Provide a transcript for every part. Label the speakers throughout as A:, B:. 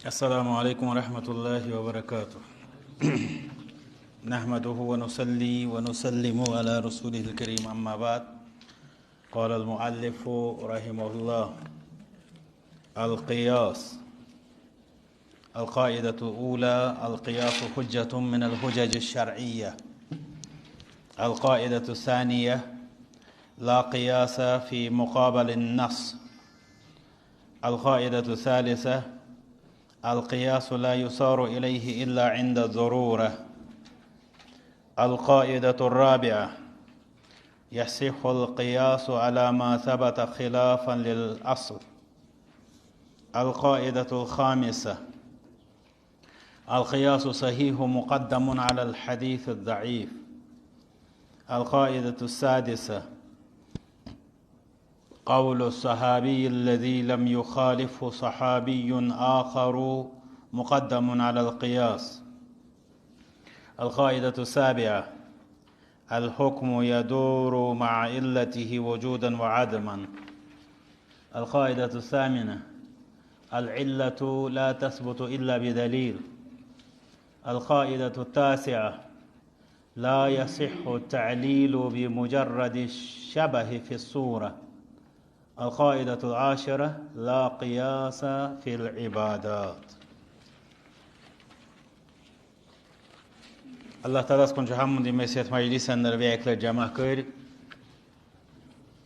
A: السلام عليكم ورحمة الله وبركاته. نحمده ونصلي ونسلم على رسوله الكريم، أما بعد. قال المؤلف رحمه الله: القياس. القاعدة الأولى: القياس حجة من الحجج الشرعية. القاعدة الثانية: لا قياس في مقابل النص. القاعدة الثالثة: القياس لا يصار إليه إلا عند الضرورة. القاعدة الرابعة: يصح القياس على ما ثبت خلافا للأصل. القاعدة الخامسة: القياس صحيح مقدم على الحديث الضعيف. القاعدة السادسة: قول الصحابي الذي لم يخالفه صحابي آخر مقدم على القياس. القاعدة السابعة: الحكم يدور مع علته وجودا وعدما. القاعدة الثامنة: العلة لا تثبت إلا بدليل. القاعدة التاسعة: لا يصح التعليل بمجرد الشبه في الصورة. القاعدة العاشرة: لا قياس في العبادات. Allah Ta'ala kun hamd i meset majlisen der vekler jama kër.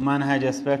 A: منهج speed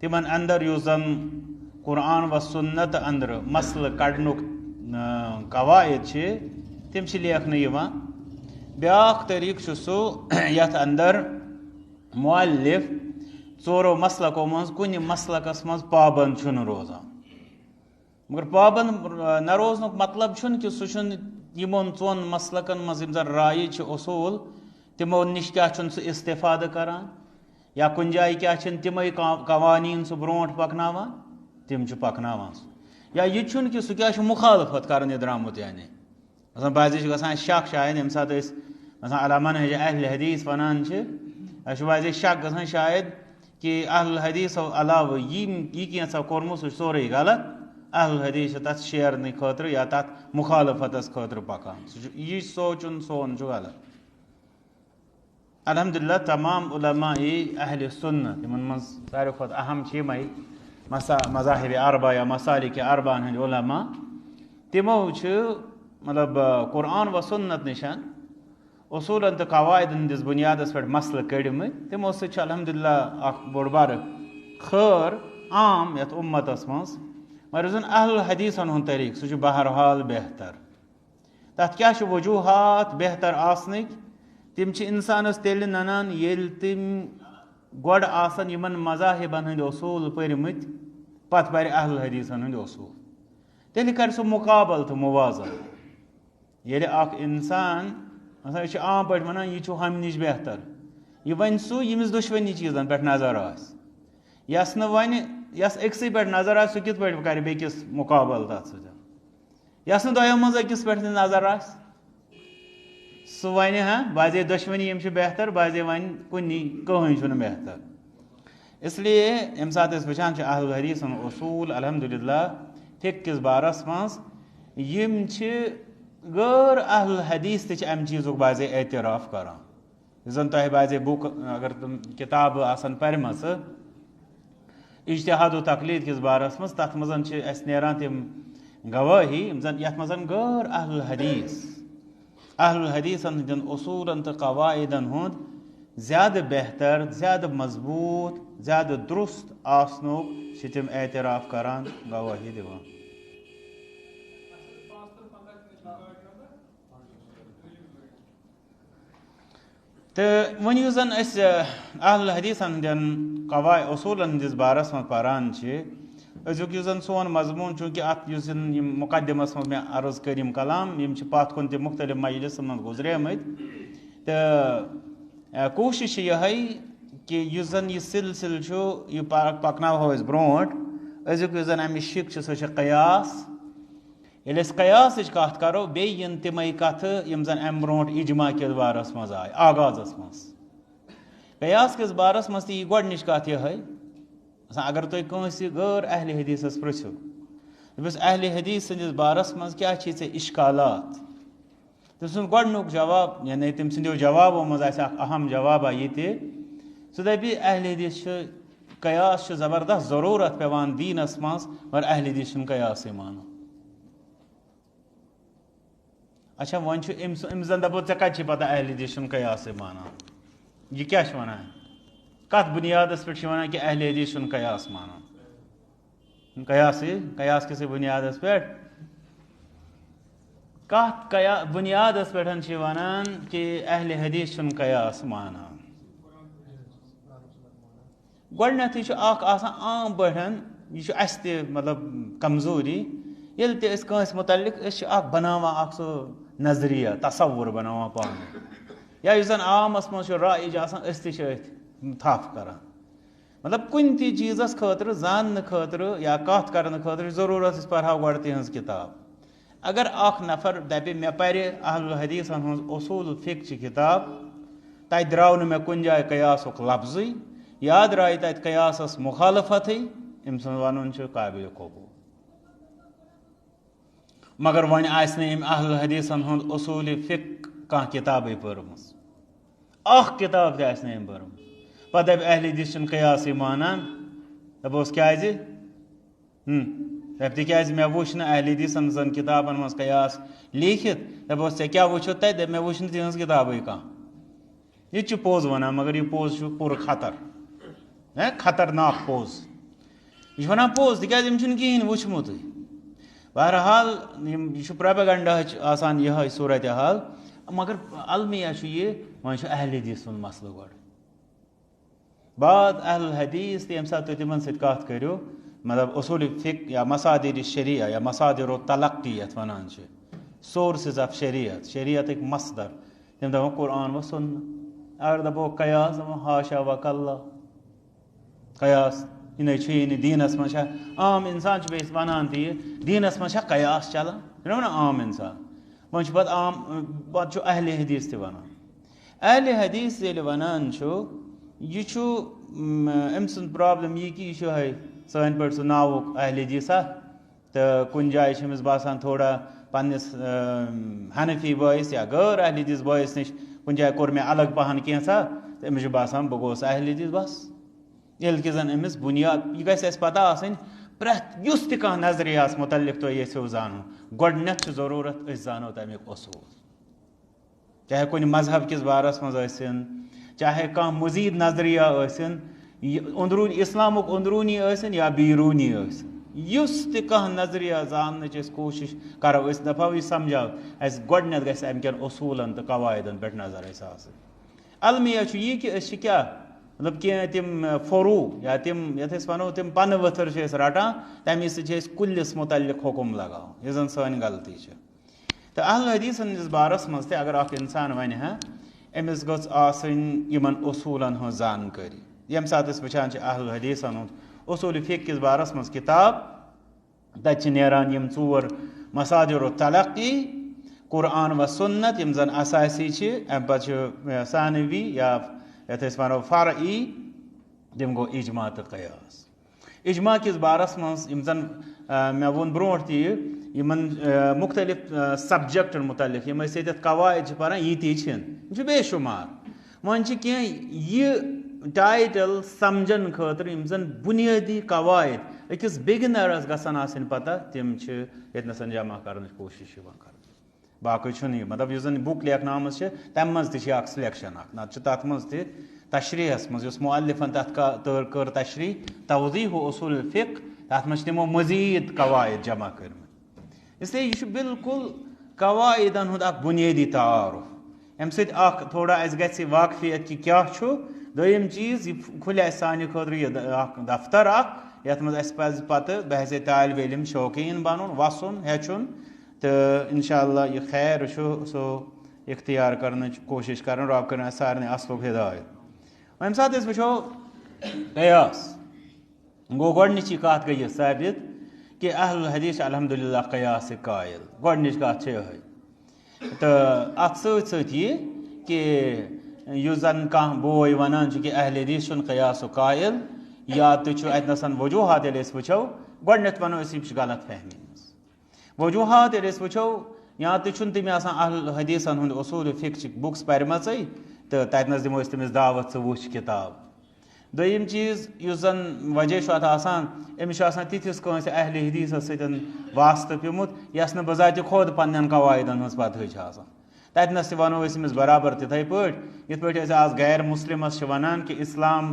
A: تمن اندر یُس زن قرآن و سنت اندر مسلہٕ کڑنُک قواعد چھِ تِم چھِ لیکھنہٕ یِوان. بیٛاکھ طریٖقہٕ چھُ سُہ یتھ اندر مؤلف ژورو مسلکو منٛز کُنہِ مسلکس منٛز پابنٛد چھُنہٕ روزان. مگر پابنٛد نہ روزنُک مطلب چھُنہٕ کہِ سُہ چھُنہٕ یِمن ژۄن مسلکن منٛز یِم زن رایہِ چھِ اصوٗل تِمو نِش کیٛاہ چھُنہٕ سُہ استفادٕ کران یا کُنہِ جایہِ کیٛاہ چھِنہٕ تِمے قوانیٖن سُہ برونٛٹھ پکناوان تِم چھِ پکناوان سُہ. یا یہِ چھُنہٕ کہِ سُہ کیٛاہ چھُ مُخالفت کرنہِ درٛامُت یعنی مثلاً بعضے چھُ گژھان شک شاید ییٚمہِ ساتہٕ أسۍ مثلاً علی منہج اہل حدیث ونان چھِ اَسہِ چھُ بعضے شک گژھان شاید کہ اہل حدیثو علاوٕ یہِ کینٛژھا کوٚرمُت سُہ چھُ سورُے غلط. اہل حدیث چھِ تتھ شیرنہٕ خٲطرٕ یا تتھ مُخالفتس خٲطرٕ پکان. سُہ چھُ یہِ سونٛچُن سون چھُ غلط. الحمدللہ تمام علماء اہل سنت یِمن منٛز ساروی کھۄتہٕ اہم چھِ یِمے مذاہب اربع یا مسالک اربعن ہٕنٛدۍ علما تِمو چھِ مطلب قرآن و سنت نِشن اصوٗلن تہٕ قواعدن ہٕنٛدِس بُنیادس پٮ۪ٹھ مسلہٕ کٔڑمٕتۍ. تِمو سۭتۍ چھُ الحمدللہ اکھ بوٚڑ بارٕ خٲر عام یتھ اُمتس منٛز. مگر یُس زن اہل حدیثن ہُنٛد طریٖقہٕ سُہ چھُ بہرحال بہتر. تتھ کیٛاہ چھِ وجوٗہات بہتر آسنٕکۍ؟ تِم چھِ انسانس تیٚلہِ ننان ییٚلہِ تِم گۄڈٕ آسن یِمن مذاہبن ہٕنٛدۍ اصوٗل پٔرمٕتۍ پتہٕ پرِ اہل حدیثن ہٕنٛدۍ اصوٗل. تیٚلہِ کرِ سُہ مُقابل تہٕ موازن. ییٚلہِ اکھ انسان مثلاً أسۍ چھِ عام پٲٹھۍ ونان یہِ چھُ ہُمہِ نِش بہتر یہِ وَنہِ سُہ ییٚمِس دۄشوٕنی چیٖزن پٮ۪ٹھ نظر آسہِ. یس نہٕ وۄنۍ یس أکسٕے پٮ۪ٹھ نظر آسہِ سُہ کِتھ پٲٹھۍ کرِ بیٚکِس مُقابل تتھ سۭتۍ. یس نہٕ دۄیو منٛز أکِس پٮ۪ٹھ تہِ نظر آسہِ سُہ وَنہِ بعضے دۄشوٕنی یِم چھِ بہتر بعضے وَنہِ کٕہٕنۍ چھُنہٕ بہتر. اسلیے ییٚمہِ ساتہٕ أسۍ وٕچھان چھِ اہل حدیثن اصوٗل الحمدللہ فقہ کِس بارس منٛز یِم چھِ غٲر اہل حدیث تہِ چھِ امہِ چیٖزُک بعضے اعتراف کران. یُس زن تۄہہِ بعضے بُک اگر تِم کِتابہٕ آسن پرِمژٕ اجتہاد و تقلیٖد کِس بارس منٛز تتھ منٛز چھِ اسہِ نیران تِم گوٲہی یِم زن یتھ منٛز غٲر اہل حدیثن ہٕنٛدٮ۪ن اصوٗلن تہٕ قواعدن ہُنٛد زیادٕ بہتر زیادٕ مضبوٗط زیادٕ درُست آسنُک چھِ تِم اعتراف کران گوٲہی دِوان. تہٕ وۄنۍ یُس زن أسۍ اہل حدیثن ہٕنٛدٮ۪ن اصوٗلن ہٕنٛدِس بارس منٛز پران چھِ أزیُک یُس زن سون مضموٗن چوٗنٛکہِ اتھ یُس زن یِم مُقدمس منٛز مےٚ عرض کٔرۍ یِم کلام یِم چھِ پتھ کُن تہِ مُختٔلِف مجلسن منٛز گُزریمٕتۍ تہٕ کوٗشش چھِ یِہے کہِ یُس زن یہِ سلسلہٕ چھُ یہِ پکناوہو أسۍ برونٛٹھ. أزیُک یُس زن امِچ شِک چھِ سۄ چھِ قیاس. ییٚلہِ أسۍ قیاسٕچ کتھ کرو بیٚیہِ یِن تِمے کتھٕ یِم زن امہِ برونٛٹھ اجما کِس بارس منٛز آیہِ آغازس منٛز. قیاس کِس بارس منٛز تہِ یی گۄڈنِچ کتھ یِہے اگر تُہۍ کٲنٛسہِ غٲر اہلِ حدیثس پرٛژھِو دٔپِس اہلِ حدیث سٕنٛدِس بارس منٛز کیٛاہ چھِ ژےٚ اِشکالات تٔمۍ سُنٛد گۄڈنیُک جواب یعنی تٔمۍ سٕنٛدیو جوابو منٛز آسہِ اکھ اہم جوابا یہِ تہِ سُہ دپہِ اہلِ حدیث چھُ قیاس چھُ زبردست ضروٗرت پیٚوان دیٖنس منٛز مگر اہلِ حدیث چھُنہٕ قیاسٕے مانان. اچھا وۄنۍ چھُ أمِس زن دپو ژےٚ کتہِ چھِ پتہ اہلِ حدیث چھُنہٕ قیاسٕے مانان یہِ کیٛاہ چھُ ونان کتھ بُنیادس پٮ۪ٹھ چھِ ونان کہِ اہلِ حدیث چھُنہٕ قیاس مانان قیاس کِسٕے بُنیادس پٮ۪ٹھ کتھ بُنیادس پٮ۪ٹھ چھِ ونان کہِ اہلِ حدیث چھُنہٕ قیاس مانان. گۄڈنیٚتھٕے چھُ اکھ آسان عام پٲٹھۍ یہِ چھُ اسہِ تہِ مطلب کمزوٗری ییٚلہِ تہِ أسۍ کٲنٛسہِ مُتعلق أسۍ چھِ اکھ بناوان اکھ سُہ نظریہ تصوُر بناوان پانہٕ یا یُس زن عامس منٛز چھُ رایج آسان أسۍ تہِ چھِ أتھۍ تھپھ کران. مطلب کُنہِ تہِ چیٖزس خٲطرٕ زاننہٕ خٲطرٕ یا کتھ کرنہٕ خٲطرٕ چھِ ضروٗرت أسۍ پرہاو گۄڈٕ تِہنٛز کِتاب. اگر اکھ نفر دپہِ مےٚ پرِ اہل حدیثن ہٕنٛز اصوٗل فقہ چہِ کِتاب تتہِ درٛاو نہٕ مےٚ کُنہِ جایہِ قیاسُک لفظٕے یا درٛایہِ تتہِ قیاسس مُخالفتھٕے أمۍ سُنٛد ونُن چھُ قٲبلِ قبوٗل. مگر وۄنۍ آسہِ نہٕ أمۍ اہل حدیثن ہُنٛد اصوٗلِ فقہ کانٛہہ کِتابٕے پٔرمٕژ اکھ کِتاب تہِ آسہِ نہٕ أمۍ پٔرمٕژ پتہٕ دپہِ اہل حدیث چھُنہٕ قیاسٕے مانان دپوس کیٛازِ دپہِ تِکیٛازِ مےٚ وٕچھ نہٕ اہل حدیثن زن کِتابن منٛز قیاس لیٖکھِتھ دپوس ژےٚ کیٛاہ وٕچھُتھ تتہِ دپہِ مےٚ وٕچھ نہٕ تِہنٛز کِتابٕے کانٛہہ. یہِ تہِ چھُ پوٚز ونان مگر یہِ پوٚز چھُ پوٗرٕ خطرناک پوٚز یہ ونان پوز تکیاز یم چھُنہٕ کِہیٖنۍ وٕچھمُتٕے. بہرحال یہِ چھُ پرٛوپیگنڈاہٕچ آسان یِہوٚے صوٗرتِ حال. مگر المیہ چھُ یہِ وۄنۍ چھُ اہل حدیٖث سُنٛد مسلہٕ گۄڈٕ. بعد اہل الحدیٖث تہِ ییٚمہِ ساتہٕ تُہۍ تِمن سۭتۍ کتھ کٔرِو مطلب اصوٗل فِقہ یا مصادر شریعہ یا مصادر تلقی یتھ ونان چھِ سورسز آف شریعت شریعتٕکۍ مصدر تِم دپان قرآن و سُنہ. اگر دپو قیاس دپان ہاشا وکلہ قیاس یہِ نَے چھُیی نہٕ دیٖنس منٛز چھا عام اِنسان چھُ بیٚیہِ ونان تہِ یہِ دیٖنس منٛز چھا قیاس چلان یہِ چھُنہ ونان عام اِنسان. وۄنۍ چھُ پتہٕ چھُ اہلِ حدیٖث تہِ ونان. اہلِ حدیٖث ییٚلہِ ونان چھُ یہِ چھُ أمۍ سٕنٛز پرابلم یہِ کہِ یہِ چھُ یِہوٚے سٲنۍ پٲٹھۍ سُہ ناوُک اہلِ حدیٖثا تہٕ کُنہِ جایہِ چھِ أمِس باسان تھوڑا پننِس حنفی بٲیِس یا غٲر اہلِ حدیٖث بٲیِس نِش کُنہِ جایہِ کوٚر مےٚ الگ پہن کینٛژھا تہٕ أمِس چھُ باسان بہٕ گوٚوُس اہلِ حدیٖث بس. ییٚلہِ کہِ زن أمِس بُنیاد یہِ گژھِ اَسہِ پتہ آسٕنۍ پرٛٮ۪تھ یُس تہِ کانٛہہ نظریاہس مُتعلق تُہۍ یژھِو زانُن گۄڈٕنٮ۪تھ چھُ ضروٗرت أسۍ زانو تمیُک اصوٗل. چاہے کُنہِ مذہب کِس بارس منٛز ٲسِن چاہے کانٛہہ مزیٖد نظریہ ٲسِن أنٛدروٗنی اِسلامُک أنٛدروٗنی ٲسِن یا بیروٗنی ٲسِن یُس تہِ کانٛہہ نظریہ زاننٕچ أسۍ کوٗشش کرو أسۍ دپاو یہِ سمجھاو اَسہِ گۄڈٕنٮ۪تھ گژھِ امہِ کٮ۪ن اصوٗلن تہٕ قواعدن پٮ۪ٹھ نظر اَسہِ آسٕنۍ. المیہ چھُ یہِ کہِ أسۍ چھِ کیٛاہ مطلب کینٛہہ تِم فروٗ یا تِم یتھ أسۍ ونو تِم پنہٕ ؤتھٕر چھِ أسۍ رٹان تمے سۭتۍ چھِ أسۍ کُلِس مُتعلق حُکم لگاوان یُس زن سٲنۍ غلطی چھِ. تہٕ اہل حدیٖثن ہٕنٛدِس بارس منٛز تہِ اگر اکھ انسان ونہِ ہا أمِس گٔژھ آسٕنۍ یِمن اصوٗلن ہٕنٛز زانکٲری. ییٚمہِ ساتہٕ أسۍ وٕچھان چھِ اہل حدیٖثن ہُنٛد اصوٗل فِقہ کِس بارس منٛز کِتاب تتہِ چھِ نیران یِم 4 مصادر تلقی قرآن و سُنت یِم زن اساسی چھِ امہِ پتہٕ چھُ ثانوی یا یتھ أسۍ ونو فرعی تِم گوٚو اجما تہٕ قیاس. اجما کِس بارس منٛز یِم زن مےٚ ووٚن برونٛٹھ تہِ یِمن مُختلف سبجکٹن مُتعلق یِم أسۍ ییٚتٮ۪تھ قواعد چھِ پران ییٖتی چھِنہٕ یِم چھِ بے شُمار. وۄنۍ چھِ کینٛہہ یہِ ٹایٹل سمجھن خٲطرٕ یِم زن بُنیٲدی قواعد أکِس بِگنرس گژھن آسٕنۍ پتہ تِم چھِ ییٚتنس جمع کرنٕچ کوٗشش یِوان کران. باقٕے چھُنہٕ یہِ مطلب یُس زن یہِ بُک لیکھنٲومٕژ چھِ تمہِ منٛز تہِ چھِ اکھ سِلیکشن اکھ نتہٕ چھُ تتھ منٛز تہِ تشریحس منٛز یُس مُعلِفن تتھ کٔر تشریح توضیح اصوٗل الفقہ تتھ منٛز چھِ تِمو مزیٖد قواعد جمع کٔرمٕتۍ. اسلیے یہِ چھُ بالکُل قواعدن ہُنٛد اکھ بُنیٲدی تعارُف امہِ سۭتۍ اکھ تھوڑا اسہِ گژھِ واقفیت کہِ کیٛاہ چھُ. دوٚیِم چیٖز یہِ کھُلہِ اسہِ سانہِ خٲطرٕ یہِ اکھ دفتر اکھ یتھ منٛز اسہِ پزِ پتہٕ بحث طالبہِ علم شوقیٖن بنُن وسُن ہیٚچھُن تہٕ انشاء اللہ یہِ خیر چھُ سُہ اختیار کرنٕچ کوٗشش کرٕنۍ رۄب کٔرِنۍ اسہِ سارنٕے اصلُک ہدایت. ییٚمہِ ساتہٕ أسۍ وٕچھو قیاس گوٚو گۄڈنِچی کتھ گٔے یہِ ثٲبت کہِ اہل الحدیٖث چھِ الحمدُاللہ قیاسٕکۍ قٲیِل. گۄڈنِچ کتھ چھِ یِہوٚے. تہٕ اتھ سۭتۍ سۭتۍ یہِ کہِ یُس زن کانٛہہ بوے ونان چھُ کہِ اہل حدیٖث چھُنہٕ قیاسُک قٲیِل یا تہِ چھُ اتنس وجوٗہات ییٚلہِ أسۍ وٕچھو گۄڈنٮ۪تھ ونو أسۍ یِم چھِ غلط فہمی منٛز. وجوٗہات ییٚلہِ أسۍ وٕچھو یا تہِ چھُنہٕ تٔمۍ آسان اہل حدیٖثن ہُنٛد اصوٗل فقہٕچہِ بُکٕس پرِمژٕے تہٕ تتنس دِمو أسۍ تٔمِس دعوت ژٕ وٕچھ کِتاب. دوٚیِم چیٖز یُس زن وجہ چھُ اتھ آسان أمِس چھُ آسان تِتھِس کٲنٛسہِ اہلِ حدیٖثس سۭتۍ واسطہٕ پیوٚمُت یۄس نہٕ بذاتِ خۄد پننٮ۪ن قواعدن ہٕنٛز پتہٕے چھِ آسان. تتنس تہِ ونو أسۍ أمِس برابر تِتھٕے پٲٹھۍ یِتھ پٲٹھۍ أسۍ آز غیر مُسلِمس چھِ ونان کہِ اسلام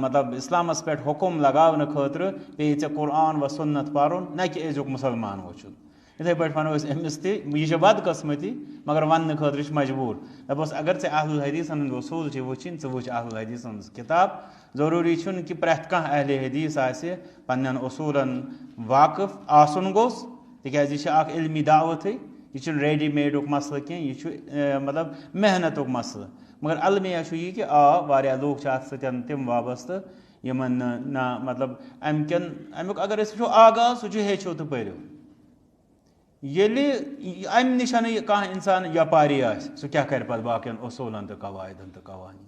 A: مطلب اسلامس پٮ۪ٹھ حُکُم لگاونہٕ خٲطرٕ پیٚیہِ ژےٚ قرآن و سُنت پرُن نہ کہِ أزیُک مُسلمان وٕچھُن. یِتھٕے پٲٹھۍ ونو أسۍ أمِس تہِ یہِ چھِ بدقٕسمتی مگر وننہٕ خٲطرٕ چھِ مجبوٗر دپوس اگر ژےٚ اہل حدیٖثن ہٕنٛدۍ اصوٗل چھِ وٕچھِنۍ ژٕ وٕچھ اہل حدیٖثن ہٕنٛز کِتاب. ضروٗری چھُنہٕ کہِ پرٛٮ۪تھ کانٛہہ اہلِ حدیٖث آسہِ پننٮ۪ن اصوٗلن واقف آسُن گوٚژھ تِکیٛازِ یہِ چھِ اکھ علمی دعوتھٕے یہِ چھُنہٕ ریڈی میڈُک مسلہٕ کینٛہہ یہِ چھُ مطلب محنتُک مسلہٕ. مگر المیہ چھُ یہِ کہِ واریاہ لوٗکھ چھِ اتھ سۭتۍ تِم وابستہٕ یِمن نہٕ نہ مطلب امیُک اگر أسۍ وٕچھو آغاز سُہ چھُ ہیٚچھِو تہٕ پٔرِو. ییٚلہِ امہِ نِشنٕے کانٛہہ اِنسان یپاری آسہِ سُہ کیٛاہ کرِ پتہٕ باقین اصوٗلن تہٕ قواعدن تہٕ قوانین.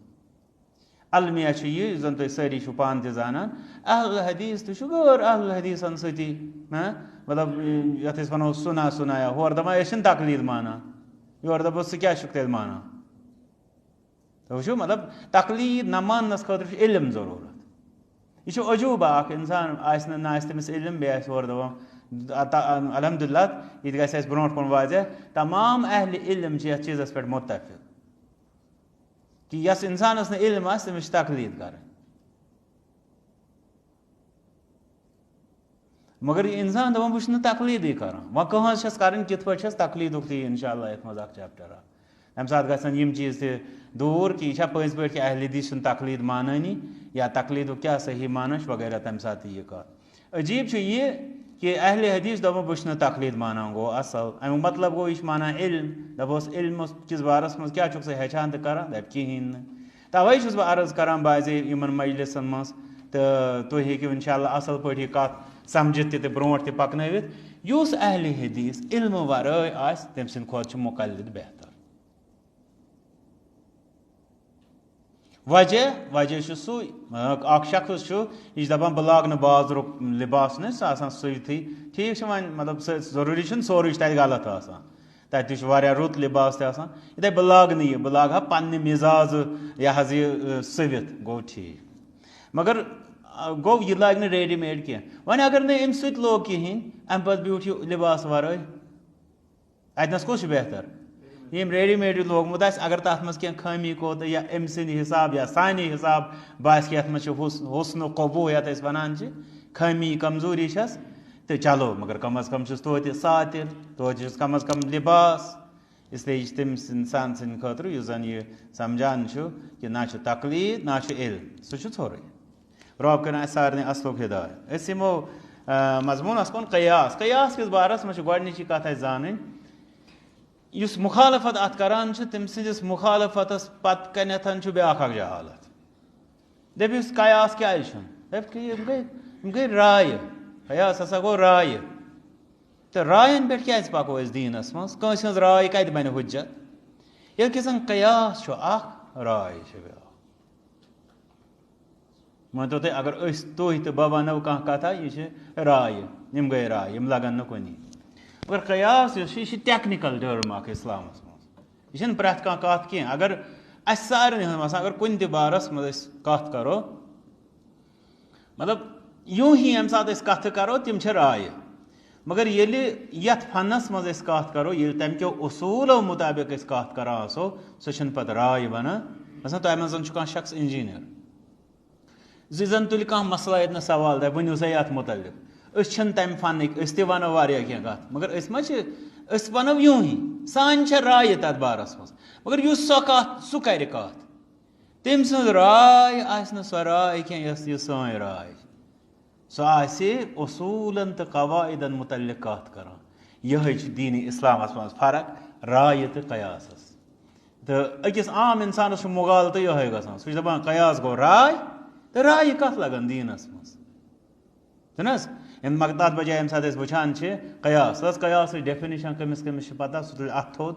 A: المیہ چھُ یہِ یُس زن تُہۍ سٲری چھِو پانہٕ تہِ زانان اہل حدیٖث تہِ چھُ غٲر اہل حدیٖثن سۭتی مطلب یتھ أسۍ ونو سُنا سُنایا ہورٕ دپان أسۍ چھِنہٕ تقلیٖد مانان یورٕ دپو ژٕ کیٛاہ چھُکھ تیٚلہِ مانان. تُہۍ وٕچھِو مطلب تقلیٖد نہ ماننس خٲطرٕ چھُ علم ضروٗرت. یہِ چھُ عجوٗبہ اکھ اِنسان آسہِ نہٕ نہ آسہِ تٔمِس علم بیٚیہِ آسہِ ہورٕ دپان الحمدُاللہ یہِ تہِ گژھِ اَسہِ برونٛٹھ کُن واضح تمام اہلِ علم چھِ یتھ چیٖزس پٮ۪ٹھ مُتفِق کہِ یس اِنسانس نہٕ علم آسہِ تٔمِس چھِ تقلیٖد کرٕنۍ. مگر انسان دپان بہٕ چھُس نہٕ تقلیٖدٕے کران وۄنۍ کٕہٕنٛز چھس کرٕنۍ کِتھ پٲٹھۍ چھس تقلیٖدُک تہِ اِنشاء اللہ یَتھ منٛز اکھ چیپٹر تَمہِ ساتہٕ گژھن یِم چیٖز تہِ دوٗر کہِ یہِ چھا پٔزۍ پٲٹھۍ کہِ اہل حدیث چھُنہٕ تقلیٖد مانٲنی یا تقلیٖدُک کیٛاہ صحیح معنی چھُ وغیرہ تَمہِ ساتہٕ تہِ یہِ کَتھ عجیٖب چھُ یہِ کہ اہل حدیث دپان بہٕ چھُس نہٕ تقلیٖد مانان گوٚو اصل امیُک مطلب گوٚو یہِ چھُ مانان علم دپوس علمس کِس بارس منٛز کیٛاہ چھُکھ ژٕ ہیٚچھان تہٕ کران دپہِ کِہیٖنۍ نہٕ تَوَے چھُس بہٕ عرض کران بعضے یِمن مجلسن منٛز تہٕ تُہۍ ہیٚکِو انشاء اللہ اصل پٲٹھۍ یہِ کتھ سمجھِتھ تہِ تہٕ برونٛٹھ تہِ پکنٲوِتھ یُس اہل حدیث علمہٕ ورٲے آسہِ تٔمۍ سٕنٛدِ کھۄتہٕ چھُ مُقلِد بہتر وجہ چھُ سُے اکھ شخص چھُ یہِ چھُ دپان بہٕ لاگہٕ نہٕ بازرُک لِباس نہٕ سُہ آسان سُوتھٕے ٹھیٖک چھُ وۄنۍ مطلب ضروٗری چھُنہٕ سورُے چھُ تتہِ غلط آسان تتہِ تہِ چھُ واریاہ رُت لِباس تہِ آسان یِتھٕے بہٕ لاگہٕ نہٕ یہِ بہٕ لاگہٕ ہا پننہِ مِزازٕ یہِ حظ یہِ سُوِتھ گوٚو ٹھیٖک مگر گوٚو یہِ لاگہِ نہٕ ریڈی میڈ کینٛہہ وۄنۍ اگر نہٕ أمۍ سۭتۍ لوگ کِہیٖنۍ امہِ پتہٕ بیوٗٹھ یہِ لِباس ورٲے اتنس کُس چھُ بہتر ییٚمۍ ریڈی میڈ یہِ لوگمُت آسہِ اگر تتھ منٛز کینٛہہ خٲمی کوٚت یا أمۍ سٕنٛدِ حساب یا سانہِ حساب باسہِ کہِ یتھ منٛز چھُ حُسنُک قبوٗ یتھ أسۍ ونان چھِ خٲمی کمزوٗری چھس تہٕ چلو مگر کم از کم چھُس توتہِ ساتِر توتہِ چھُس کم از کم لِباس اسلیے یہِ چھِ تٔمِس انسان سٕنٛدِ خٲطرٕ یُس زن یہِ سمجھان چھُ کہِ نہ چھُ تقلیٖد نہ چھُ علم سُہ چھُ ژھوٚرُے رۄب کٔرِنۍ اَسہِ سارنٕے اصلُک ہدایت أسۍ یِمو مضموٗنس کُن قیاس کِس بارس منٛز چھِ گۄڈنِچی کتھ اَسہِ زانٕنۍ یُس مُخالفت اتھ کران چھُ تٔمۍ سٕنٛدِس مُخالفتس پتہٕ کنیتھ چھُ بیاکھ اکھ جہالت دٔپِس قیاس کیازِ چھُنہٕ دپہِ یِم گٔے رایہِ قیاس ہسا گوٚو رایہِ تہٕ راین پٮ۪ٹھ کیازِ پکو أسۍ دیٖنس منٛز کٲنٛسہِ ہٕنٛز راے کتہِ بنہِ حُجت ییٚلہِ کہِ زن قیاس چھُ اکھ راے چھِ بیاکھ مٲنتو تُہۍ اگر أسۍ تُہۍ تہٕ بہٕ ونو کانٛہہ کتھا یہِ چھِ رایہِ یِم گٔے رایہِ یِم لگن نہٕ کُنی مگر قیاس یُس چھُ یہِ چھِ ٹیکنِکل ٹٲرٕم اکھ اِسلامس منٛز یہِ چھنہٕ پرٛٮ۪تھ کانٛہہ کتھ کینٛہہ اگر اسہِ سارنٕے ہٕنٛز باسان اگر کُنہِ تہِ بارس منٛز أسۍ کتھ کرو مطلب یوٗں ہی ییٚمہِ ساتہٕ أسۍ کتھٕ کرو تِم چھِ رایہِ مگر ییٚلہِ یتھ فنس منٛز أسۍ کتھ کرو ییٚلہِ تمہِ کیو اصوٗلو مُطابق أسۍ کتھ کران آسو سۄ چھنہٕ پتہٕ راے بنان مثلاً تۄہہِ منٛز زن چھُ کانٛہہ شخص انجیٖنر زِ زن تُلہِ کانٛہہ مسلہٕ ییٚتہِ نہٕ سوال دپہِ ؤنِو سا یتھ مُتعلق أسۍ چھِنہٕ تمہِ فنٕکۍ أسۍ تہِ ونو واریاہ کینٛہہ کتھ مگر أسۍ ما چھِ أسۍ ونو یوٗں ہی سانہِ چھےٚ رایہِ تتھ بارس منٛز مگر یُس سۄ کتھ سُہ کرِ کتھ تٔمۍ سٕنٛز راے آسہِ نہٕ سۄ راے کینٛہہ یۄس یہِ سٲنۍ راے چھِ سۄ آسہِ اصوٗلن تہٕ قواعدن مُتعلق کتھ کران یِہے چھِ دیٖنِ اسلامس منٛز فرق رایہِ تہٕ قیاسس تہٕ أکِس عام انسانس چھُ مُغالطہٕ یِہے گژھان سُہ چھُ دپان قیاس گوٚو راے تہٕ رایہِ کتھ لگان دیٖنس منٛز چھُنہ حظ تتھ بجاے ییٚمہِ ساتہٕ أسۍ وٕچھان چھِ قیاس حظ قیاسٕچ ڈیفِنِشن کٔمِس کٔمِس چھِ پتہ سُہ تُلہِ اتھ تھوٚد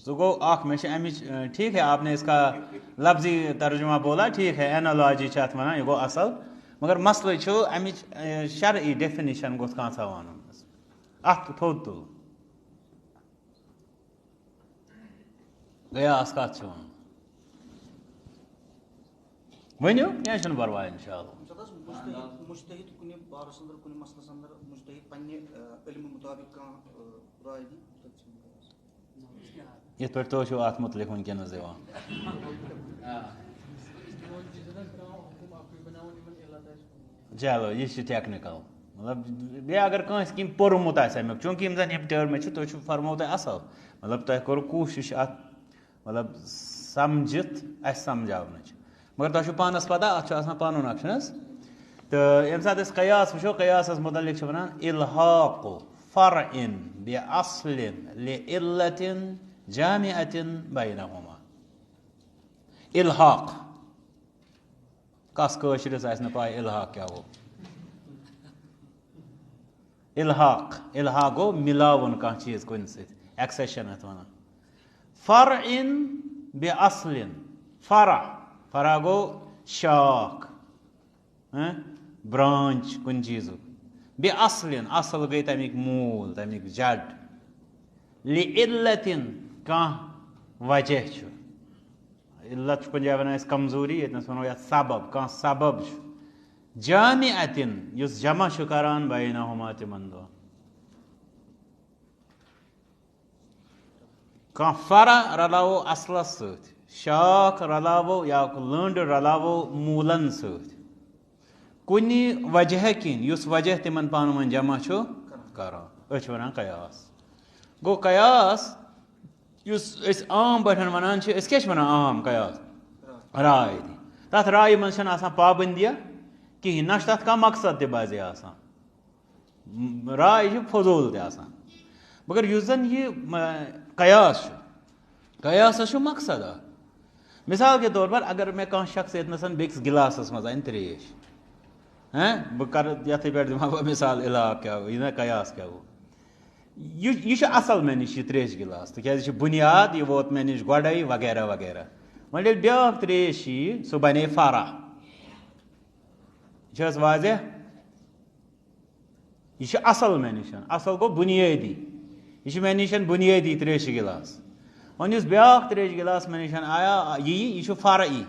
A: سُہ گوٚو اکھ مےٚ چھِ امِچ ٹھیٖک ہے آپ نے اس کا لفظی ترجمہ بولا ٹھیٖک ہے اینالوجی چھِ اتھ ونان یہِ گوٚو اصل مگر مسلہٕ چھُ امِچ شرعی ڈیفِنِشن گوٚژھ کانٛژھا ونُن اتھ تھوٚد تُل قیاس کتھ چھِ ونان ؤنِو کینٛہہ چھُنہٕ پرواے انشاء اللہ یِتھ پٲٹھۍ تُہۍ چھِو اتھ مُتعلق وٕنکیٚنس دِوان چلو یہِ چھِ ٹیکنِکل مطلب بیٚیہِ اگر کٲنٛسہِ کینٛہہ پوٚرمُت آسہِ امیُک چوٗنٛکہِ یِم زن یِم ٹٲرمہٕ چھِ تُہۍ چھِو فرموو تۄہہِ اصل مطلب تۄہہِ کوٚروٕ کوٗشِش اتھ مطلب سمجھِتھ اسہِ سمجھاونٕچ مگر تۄہہِ چھُو پانس پتہ اتھ چھُ آسان پنُن اکھ چھُنہٕ حظ تہٕ ییٚمہِ ساتہٕ أسۍ قیاس وٕچھو قیاسس مُتعلق چھِ ونان الحاقُ فرعٍ بِاصلٍ لعلة جامعة بینہما الحاق کس کٲشرِس آسہِ نہٕ پاے الحاق کیٛاہ گوٚو الحاق گوٚو مِلاوُن کانٛہہ چیٖز کُنہِ سۭتۍ ایکسیشن اتھ ونان فرعٍ بِاصلٍ فرع گوٚو شاخ برانچ کُنہِ چیٖزُک بِاصلٍ اصل گٔے تمیِکۍ موٗل تمیِکۍ جڈ لعلة کانٛہہ وجہ چھُ علت چھُ کُنہِ جایہِ ونان أسۍ کمزوٗری ییٚتنس ونو یتھ سبب کانٛہہ سبب چھُ جامعة یُس جمع چھُ کران بینہما تِمن دۄن کانٛہہ فرع رلاوو اصلس سۭتۍ شاخ رلاوو یا لٔنٛڈ رلاوو موٗلن سۭتۍ کُنہِ وجہ کِنۍ یُس وجہ تِمن پانہٕ ؤنۍ جمع چھُ کران أسۍ چھِ وَنان قیاس. گوٚو قیاس یُس أسۍ عام پٲٹھۍ وَنان چھِ أسۍ کیٛاہ چھِ وَنان عام قیاس؟ راے دی. تَتھ رایہِ منٛز چھَنہٕ آسان پابنٛدیہ کِہیٖنۍ نہ چھُ تَتھ کانٛہہ مقصد تہِ بازے آسان. راے چھِ فضوٗل تہِ آسان. مگر یُس زَن یہِ قیاس چھُ قیاسَس چھُ مقصد اکھ. مِثال کے طور پر اگر مےٚ کانٛہہ شخص ییٚتنَس بیٚکِس گِلاسَس منٛز اَنہِ ترٛیش بہٕ کَرٕ یَتھٕے پٮ۪ٹھ دِمہٕ ہا بہٕ مِثال علاق کیٛاہ یہِ نا قیاس کیٛاہ گوٚو. یہِ چھُ اَصٕل مےٚ نِش یہِ ترٛیشہِ گِلاس تِکیٛازِ یہِ چھُ بُنیاد یہِ ووت مےٚ نِش گۄڈَے وغیرہ وغیرہ. وۄنۍ ییٚلہِ بیٛاکھ ترٛیش یی سُہ بَنے فرع. یہِ چھِ حظ واضح؟ یہِ چھُ اَصٕل مےٚ نِش اَصٕل گوٚو بُنیٲدی. یہِ چھُ مےٚ نِش بُنیٲدی ترٛیشہِ گِلاس. وۄنۍ یُس بیٛاکھ ترٛیشہِ گِلاس مےٚ نِش آیا یہِ چھُ فرعی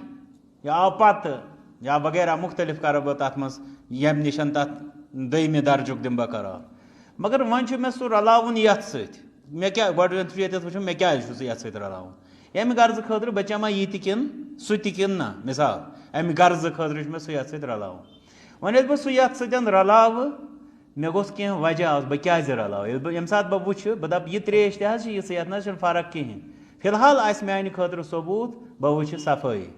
A: یہِ آو پَتہٕ یا وغیرہ مُختٔلِف کَرٕ بہٕ تَتھ منٛز ییٚمہِ نِش تَتھ دوٚیمہِ درجُک دِمہٕ بہٕ قرار. مگر وۄنۍ چھُ مےٚ سُہ رلاوُن یَتھ سۭتۍ. مےٚ کیٛاہ گۄڈٕ چھُ ییٚتٮ۪تھ وٕچھُن مےٚ کیٛازِ چھُ سُہ یَتھ سۭتۍ رلاوُن. ییٚمہِ غرضہٕ خٲطرٕ بہٕ چٮ۪ما یہِ تہِ کِنہٕ سُہ تہِ کِنہٕ نہ مِثال اَمہِ غرضہٕ خٲطرٕ چھُ مےٚ سُہ یَتھ سۭتۍ رلاوُن. وۄنۍ ییٚلہِ بہٕ سُہ یَتھ سۭتۍ رلاوٕ مےٚ گوٚژھ کینٛہہ وجہ آسُن بہٕ کیٛازِ رلاوٕ. ییٚمہِ ساتہٕ بہٕ وٕچھٕ بہٕ دَپہٕ یہِ ترٛیش تہِ حظ چھِ یِژھٕے یَتھ نہ حظ چھِنہٕ فرق کِہیٖنۍ. فِلحال آسہِ میٛانہِ خٲطرٕ ثبوٗت بہٕ وٕچھِ صفٲیی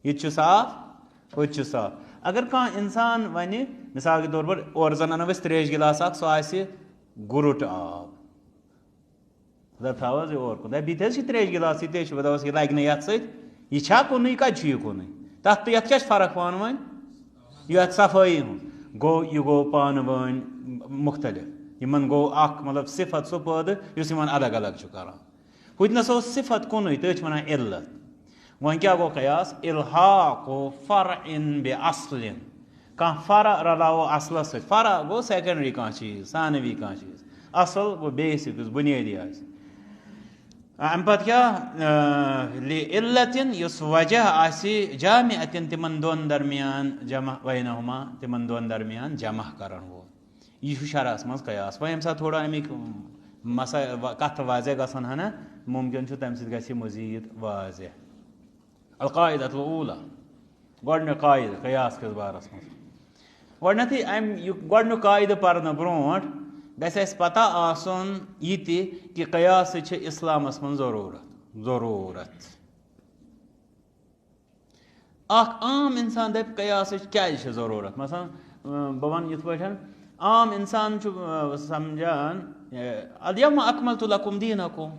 A: یہِ تہِ چھُ صاف ہُہ تہِ چھُ صاف. اگر کانٛہہ اِنسان وَنہِ مِثال کے طور پر اورٕ زَن اَنو أسۍ ترٛیش گِلاس اکھ سُہ آسہِ گُرُٹ آب بہٕ دَپہٕ تھاو حظ یہِ اورٕ کُن دَپہِ یہِ تہِ حظ چھِ ترٛیش گِلاس یہِ تہِ چھُ بہٕ دَپَس یہِ لَگہِ نہٕ یَتھ سۭتۍ یہِ چھا کُنُے کَتہِ چھُ یہِ کُنُے تَتھ تہٕ یَتھ کیٛاہ چھِ فرق پانہٕ ؤنۍ یَتھ صفٲیی ہُنٛد گوٚو یہِ گوٚو پانہٕ ؤنۍ مُختٔلِف. یِمن گوٚو اکھ مطلب صِفت سُہ پٲدٕ یُس یِمن الگ الگ چھُ کران. ہُتنَس اوس صِفت کُنُے تٔتھۍ چھِ وَنان علت. وۄنۍ کیٛاہ گوٚو قیاس الحاقُ فرعٍ بِاصلٍ. کانٛہہ فرع رلاوو اَصلَس سۭتۍ. فرع گوٚو سیکنڈری کانٛہہ چیٖز ثانوی کانٛہہ چیٖز. اَصٕل گوٚو بیسِک یُس بُنیٲدی آسہِ. اَمہِ پَتہٕ کیٛاہ لِعِلَّتٍ یُس وجہ آسہِ جامعَةٍ تِمن دۄن درمیان جمع بینہُما تِمن دۄن درمیان جمع کرن وول. یہِ چھُ شرعس منٛز قیاس. وۄنۍ ییٚمہِ ساتہٕ تھوڑا اَمِکۍ کَتھٕ واضح گژھن ہنا مُمکِن چھُ تَمہِ سۭتۍ گژھِ یہِ مٔزیٖد واضح. القاعدۃ الاولیٰ گۄڈٕنیُک قاعدٕ قیاس کِس بارس منٛز. گۄڈٕنیتھٕے اَمہِ یہِ گۄڈٕنیُک قاعدٕ پرنہٕ برونٛٹھ گژھِ اَسہِ پتہ آسُن یہِ تہِ کہِ قیاسٕچ چھِ اِسلامس منٛز ضروٗرت. اکھ عام اِنسان دَپہِ قیاسٕچ کیازِ چھِ ضروٗرت. مثلاً بہٕ وَنہٕ یِتھ پٲٹھۍ عام اِنسان چھُ سمجھان الیومَ اکملتُ لکُم دیٖنکُم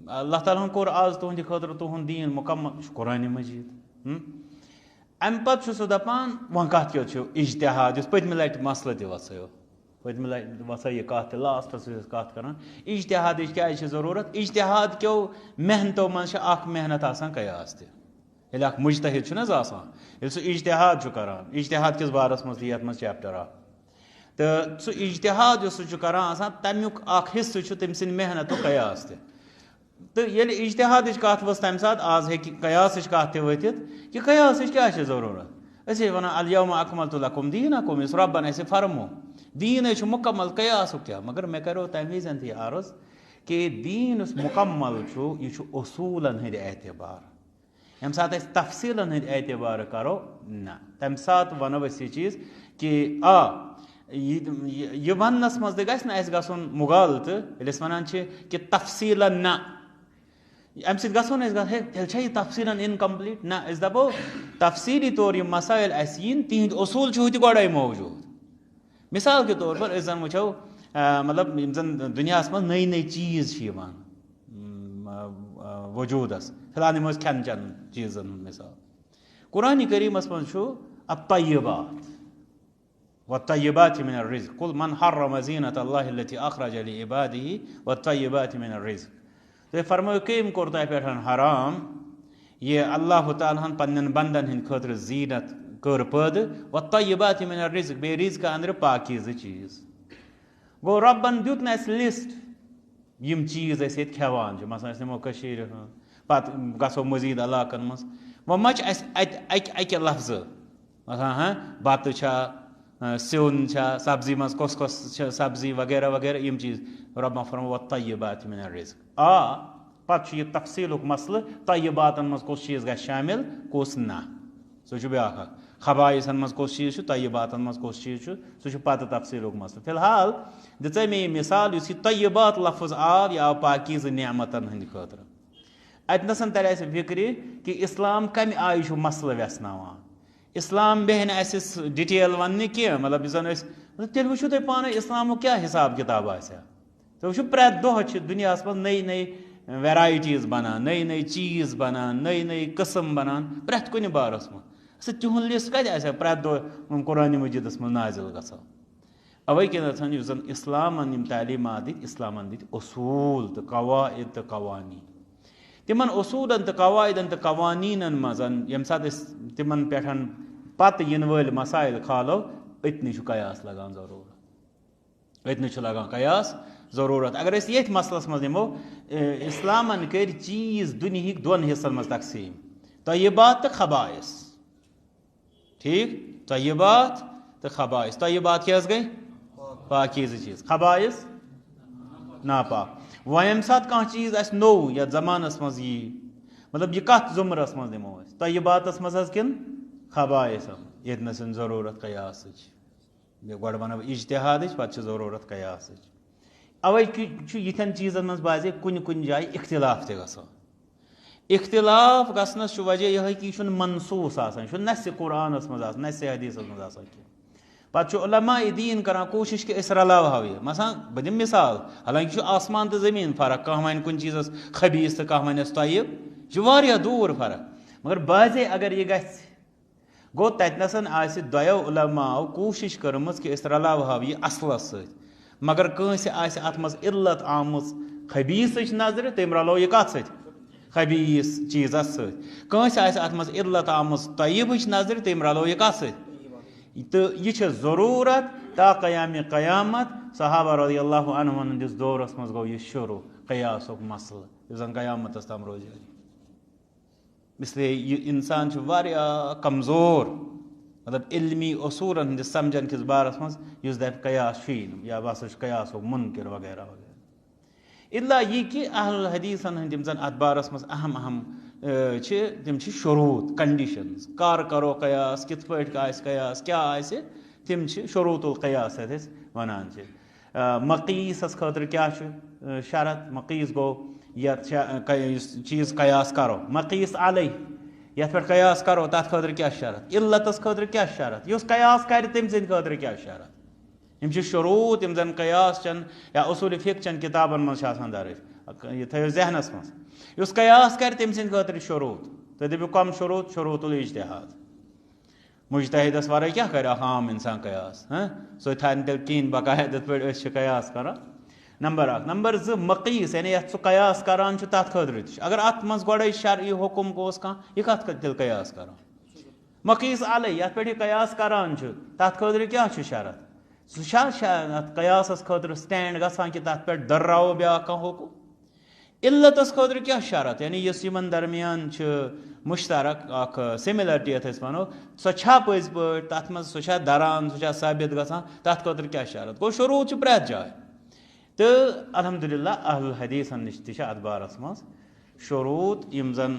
A: اللہ تعالیٰ ہن کوٚر آز تُہنٛدِ خٲطرٕ تُہُنٛد دیٖن مُکمل یہِ چھُ قرآنِ مجیٖد. اَمہِ پتہٕ چھُ سُہ دپان وۄنۍ کَتھ کیٛاہ چھُ اِجتِہاد یُس پٔتمہِ لٹہِ مسلہٕ تہِ وَسٲیو پٔتمہِ لٹہِ وَسٲے یہِ کَتھ تہِ لاسٹَس ٲسۍ کَتھ کران اِجتِہادٕچ کیازِ چھِ ضروٗرت. اِجتِہاد کیو محنتو منٛز چھِ اکھ محنت آسان قیاس تہِ. ییٚلہِ اکھ مُجتہِد چھُنہٕ حظ آسان ییٚلہِ سُہ اِجتِہاد چھُ کران اِجتِہاد کِس بارس منٛز تہِ یَتھ منٛز چیپٹر اکھ تہٕ سُہ اِجتِہاد یُس سُہ چھُ کران آسان تَمیُک اکھ حِصہٕ چھُ تٔمۍ سٕنٛدِ محنتُک قیاس تہِ. تہٕ ییٚلہِ اِجتِہادٕچ کَتھ ؤژھ تَمہِ ساتہٕ آز ہیٚکہِ قیاسٕچ کَتھ تہِ ؤتھِتھ کہِ قیاسٕچ کیٛاہ چھِ ضروٗرت. أسۍ ٲسۍ وَنان الیومَ اکملتُ لکُم دیٖنکُم یُس رۄبَن اَسہِ فرمو دیٖن چھُ مُکمل قیاسُک کیٛاہ. مگر مےٚ کَریو تَمہِ وِزٮ۪ن تہِ عرض کہِ دیٖن یُس مُکمل چھُ یہِ چھُ اصوٗلن ہٕنٛدِ اعتبار. ییٚمہِ ساتہٕ أسۍ تفصیٖلن ہٕنٛدِ اعتبارٕ کرو نہ تَمہِ ساتہٕ وَنو أسۍ یہِ چیٖز کہِ یہِ وَننَس منٛز تہِ گژھِ نہٕ اَسہِ گژھُن مُغالطہٕ ییٚلہِ أسۍ وَنان چھِ کہِ تفصیٖلن نہ اَمہِ سۭتۍ گژھو نہٕ أسۍ ہے تیٚلہِ چھا یہِ تفصیٖلن اِنکمپلیٖٹ. نہ أسۍ دَپو تفصیٖلی طور یِم مسایل اَسہِ یِن تِہنٛدۍ اصوٗل چھِ ہُتہِ گۄڈَے موجوٗد. مِثال کے طور پر أسۍ زَن وٕچھو مطلب یِم زَن دُنیاہَس منٛز نٔے نٔے چیٖز چھِ یِوان وجوٗدَس فِلحال نِمو أسۍ کھٮ۪ن چٮ۪ن چیٖزن ہُنٛد مِثال. قرآنِ کریٖمَس منٛز چھُ الطیبات والطیبات من الرزق قل من حرم زینة الله التي أخرج لعباده والطیبات من الرزق. تُہۍ فرمٲیِو کٔمۍ کوٚر تۄہہِ پٮ۪ٹھ حرام یہِ اللہ تعالیٰ ہن پننٮ۪ن بنٛدن ہٕنٛدِ خٲطرٕ زیٖنت کٔر پٲدٕ والطیبات من الرزق بیٚیہِ رِزقہٕ اندرٕ پاکیٖزٕ چیٖز. گوٚو رۄبن دیُت نہٕ اَسہِ لسٹ یِم چیٖز أسۍ ییٚتہِ کھٮ۪وان چھِ. مثلاً أسۍ نِمو کٔشیٖرِ ہٕنٛز پتہٕ گژھو مٔزیٖد علاقن منٛز وۄنۍ ما چھِ اَسہِ اَتہِ اَکہِ لفظہٕ مثلاً بتہٕ چھا سیُن چھا سبزی منٛز کۄس کۄس چھِ سبزی وغیرہ وغیرہ یِم چیٖز رۄبن فرمو والطیبات من الرزق. پتہٕ چھُ یہِ تفصیٖلُک مسلہٕ طیباتن منٛز کُس چیٖز گژھِ شٲمِل کُس نہ سُہ چھُ بیٛاکھ اکھ. خبائثن مز کس چیز طیباتن مز کس چیز سہ پتہ تفصیلک مسئلہ فی الحال دے مے یہ مثال اس طیبات لفظ آو یہ آو پاکیز نعمتن ہند خاطر اتنسن تر اس فکر کہ اسلام کم آیہ مسئلہ ویسناوان اسلام بہ اس ڈیٹیل ون کی مطلب تیل وچھو تھی پانے اسلام کیا حساب کتاب آسیا تو وچھو پریت دۄہ دنیا من نئی نئی ویرائٹیز بنان نئی نئی چیز بنان نئی نئی قسم بنان پریت کن بارس من تہد لسٹ کتہ آسیا پریت دۄہ قرآن مجیدس من نازل گژھان اوے کن یُس زن اسلامن یم تعلیمات دِتۍ اسلامن دِتۍ اصول تو قواعد تو قوانین تمن اصولن تو قواعدن تو قوانینن مزن یم سات تمن پہ پتہ ین ول مسائل کھالو اتنی قیاس لگان ضرورت اتنی لگان قیاس ضرورت اگر اس یہ مسلس مز نمو اسلامن کر چیز دنہک دون حصن مز تقسیم طیبات تو خبائث ٹھیک طیبات تو خبائث طیبات کیا گئی پاکیز چیز خبائث ناپاک و یم سات کان چیز اس نو یا زمانس مز یہ مطلب یہ کت زمرس مز نمو طیباتس مز کن خبائث یتنس ضرورت قیاس گۄڈٕ ونو اجتہادٕچ پتہٕ چھِ ضروٗرت قیاسٕچ اوے چھُ یِتھٮ۪ن چیٖزن منٛز باسے کُنہِ کُنہِ جایہِ اختلاف تہِ گژھان اختلاف گژھنس چھُ وجہ یِہوے کہِ یہِ چھُنہٕ منصوٗص آسان یہِ چھُنہٕ نسہِ قرآنس منٛز آسان نسہِ حدیٖثس منٛز آسان کینٛہہ پتہٕ چھُ علماء دین کران کوٗشش کہِ أسۍ رلاوہو یہِ مثلاً بہٕ دِمہٕ مثال حالانکہِ چھُ آسمان تہٕ زٔمیٖن فرق کانٛہہ وَنہِ کُنہِ چیٖزس خبیٖث تہٕ کانٛہہ وَنٮ۪س طیب یہِ چھُ واریاہ دوٗر فرق مگر باسے اگر یہِ گژھِ گو تتنسن آسہِ دۄیو علماءو کوٗشش کٔرمٕژ کہِ أسۍ رلاوہو یہِ اصلس سۭتۍ مگر کٲنٛسہِ آسہِ اتھ منٛز علت آمٕژ خبیٖثٕچ نظرِ تٔمۍ رلو یہِ کتھ سۭتۍ خبیٖث چیٖزس سۭتۍ کٲنٛسہِ آسہِ اتھ منٛز علت آمٕژ طیبٕچ نظرِ تٔمۍ رلو یہِ کتھ سۭتۍ تہٕ یہِ چھِ ضروٗرت تا قیامِ قیامت صحابہ رضی اللہ عنہُن ہٕنٛدِس دورس منٛز گوٚو یہِ شروٗع قیاسُک مسلہٕ یُس زن قیامتس تام روزِ اسلیے یہ انسان واریاہ کمزور مطلب علمی اصولن ہندس سمجھن کس بارس مز اس دپ قیاس چھی یا بہ ہسا قیاسک منکر وغیرہ وغیرہ الا یہ کہ اہل الحدیثن ہند زن ات بارس مز اہم اہم تم شروط کنڈیشنز کر کرو قیاس کت پٲٹھۍ آسہِ قیاس کیا آسہِ تم شروط القیاس یتھ ونان مقیٖسس خٲطرٕ کیا شرط مقیٖس گوٚو یتھ چیٖز قیاس کرو مقیٖس علیہ یتھ پٮ۪ٹھ قیاس کرو تتھ خٲطرٕ کیا شرط علتس خٲطرٕ کیا شرط یُس قیاس کرِ تٔمۍ سٕنٛدِ خٲطرٕ کیا شرط یم شروٗط یم زن قیاس چن یا اصول فقہ چن کتابن منٛز چھِ آسان درج یہ تھٲیِو ذہنس منٛز یُس قیاس کرِ تٔمۍ سٕنٛدِ خٲطرٕ شروٗط تُہۍ دٔپِو کم شروٗط شروٗط الاجتہاد مجتہدس ورٲے کیٛاہ کرِ اکھ عام انسان قیاس سُہ تھاوِ نہٕ تیٚلہِ کِہیٖنۍ باقاعدٕ یِتھ پٲٹھۍ أسۍ چھِ قیاس کران نمبر اکھ نمبر زٕ مقیٖس یعنی یتھ سُہ قیاس کران چھُ تتھ خٲطرٕ تہِ چھُ اگر اتھ منٛز گۄڈے شرعی حکم اوس کانٛہہ یہِ کتھ تیٚلہِ قیاس کران مقیٖس علیہ یتھ پٮ۪ٹھ یہِ قیاس کران چھُ تتھ خٲطرٕ کیٛاہ چھُ شرط سُہ چھا اتھ قیاسس خٲطرٕ سٹینڈ گژھان کہِ تتھ پٮ۪ٹھ درراوو بیٛاکھ کانٛہہ حکم علتس خٲطرٕ کیٛاہ شرط یعنی یُس یِمن درمیان چھِ مشترک اکھ سِمِلیرٹی یتھ أسۍ ونو سۄ چھا پٔزۍ پٲٹھۍ تتھ منٛز سۄ چھا دران سۄ چھا ثٲبت گژھان تتھ خٲطرٕ کیٛاہ شرط گوٚو شروٗط چھُ پرٛٮ۪تھ جایہِ تہٕ الحمدللہ اہل الحدیثن نِش تہِ چھِ اتھ بارس منٛز شروٗط یِم زن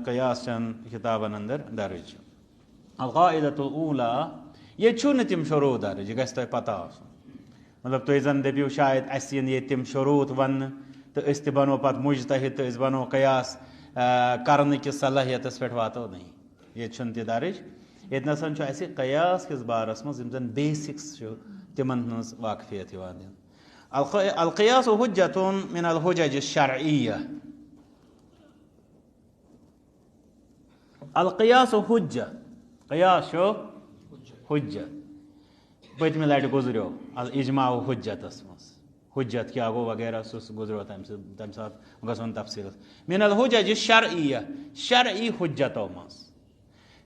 A: قیاس چن کتابن اندر درج چھِ القاعدۃ الاولیٰ ییٚتہِ چھُ نہٕ تِم شروٗط درج یہِ گژھِ تۄہہِ پتہ آسُن مطلب تُہۍ زن دٔپِو شاید اسہِ یِن ییٚتہِ تِم شروٗط وننہٕ تہٕ أسۍ تہِ بنو پتہٕ مُجتہد تہٕ أسۍ بنو قیاس کرنہٕ کِس صلٲحیتس پٮ۪ٹھ واتو نہیں ییٚتہِ چھُنہٕ تہِ درج ییٚتہِ نسن چھُ اسہِ قیاس کِس بارس منٛز یِم زن بیسکس چھِ تِمن ہٕنٛز واقفیت یِوان دِنہٕ القیاس حجۃ من الحجج الشرعیہ القیاس حجہ قیاس چھُ حجت پٔتمہِ لٹہِ گُزریو الاجماع حجتس منٛز حجت کیا گوٚو وغیرہ سُہ گُزریو تمہِ ساتہٕ گژھُن تفصیلس من الحجج الشرعیہ شرعی حجتو منٛز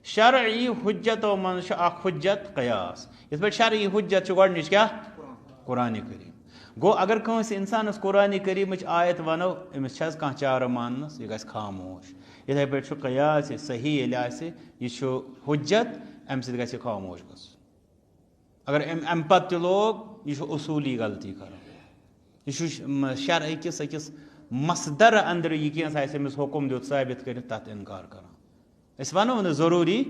A: شرعی حجتو منٛز چھُ اکھ حجت قیاس یِتھ پٲٹھۍ شرعی حجت چھُ گۄڈنِچ کیاہ قرآنِ کریم گوٚو اگر کٲنٛسہِ انسانس قرآنِ کریٖمٕچ آیت ونو أمِس چھِ حظ کانٛہہ چارٕ ماننس یہِ گژھِ خاموش یِتھے پٲٹھۍ چھُ قیاس یہِ صحیح ییٚلہِ آسہِ یہِ چھُ حجت امہِ سۭتۍ گژھِ یہِ خاموش گژھُن اگر امہِ پتہٕ تہِ لوگ یہِ چھُ اصوٗلی غلطی کران یہِ چھُ شرعہٕ کِس أکِس مسدر اندرٕ یہِ کینٛہہ آسہِ أمِس حکم دیُت ثٲبت کٔرِتھ تتھ انکار کران أسۍ ونو نہٕ ضروٗری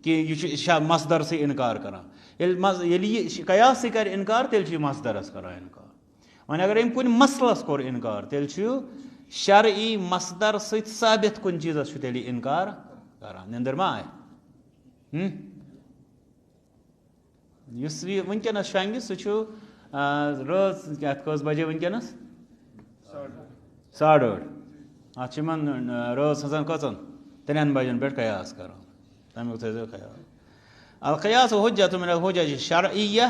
A: کہ یہ مصدر سے انکار کران ییٚلہِ یہِ قیاس سے کر انکار تیٚلہِ چھُ یہِ مصدرس کران انکار وۄنۍ اگر أمۍ کُنہِ مسلس کوٚر انکار تیٚلہِ چھُ شرعی مصدر سۭتۍ ثابت کُنہِ چیٖزس چھُ تیٚلہِ انکار کران نیٚنٛدٕر ما آیہِ یُس یہِ وٕنکیٚنس شۄنٛگہِ سُہ چھُ رٲژ یتھ کٔژ بجے وٕنکیٚنس 8:30 اتھ چھِ یِمن رٲژ ہٕنٛزن کٔژن 3 بجن پٮ۪ٹھ قیاس کران تمیُک تھٲیزیو خیال القیاس حجت من الحجج شرعیہ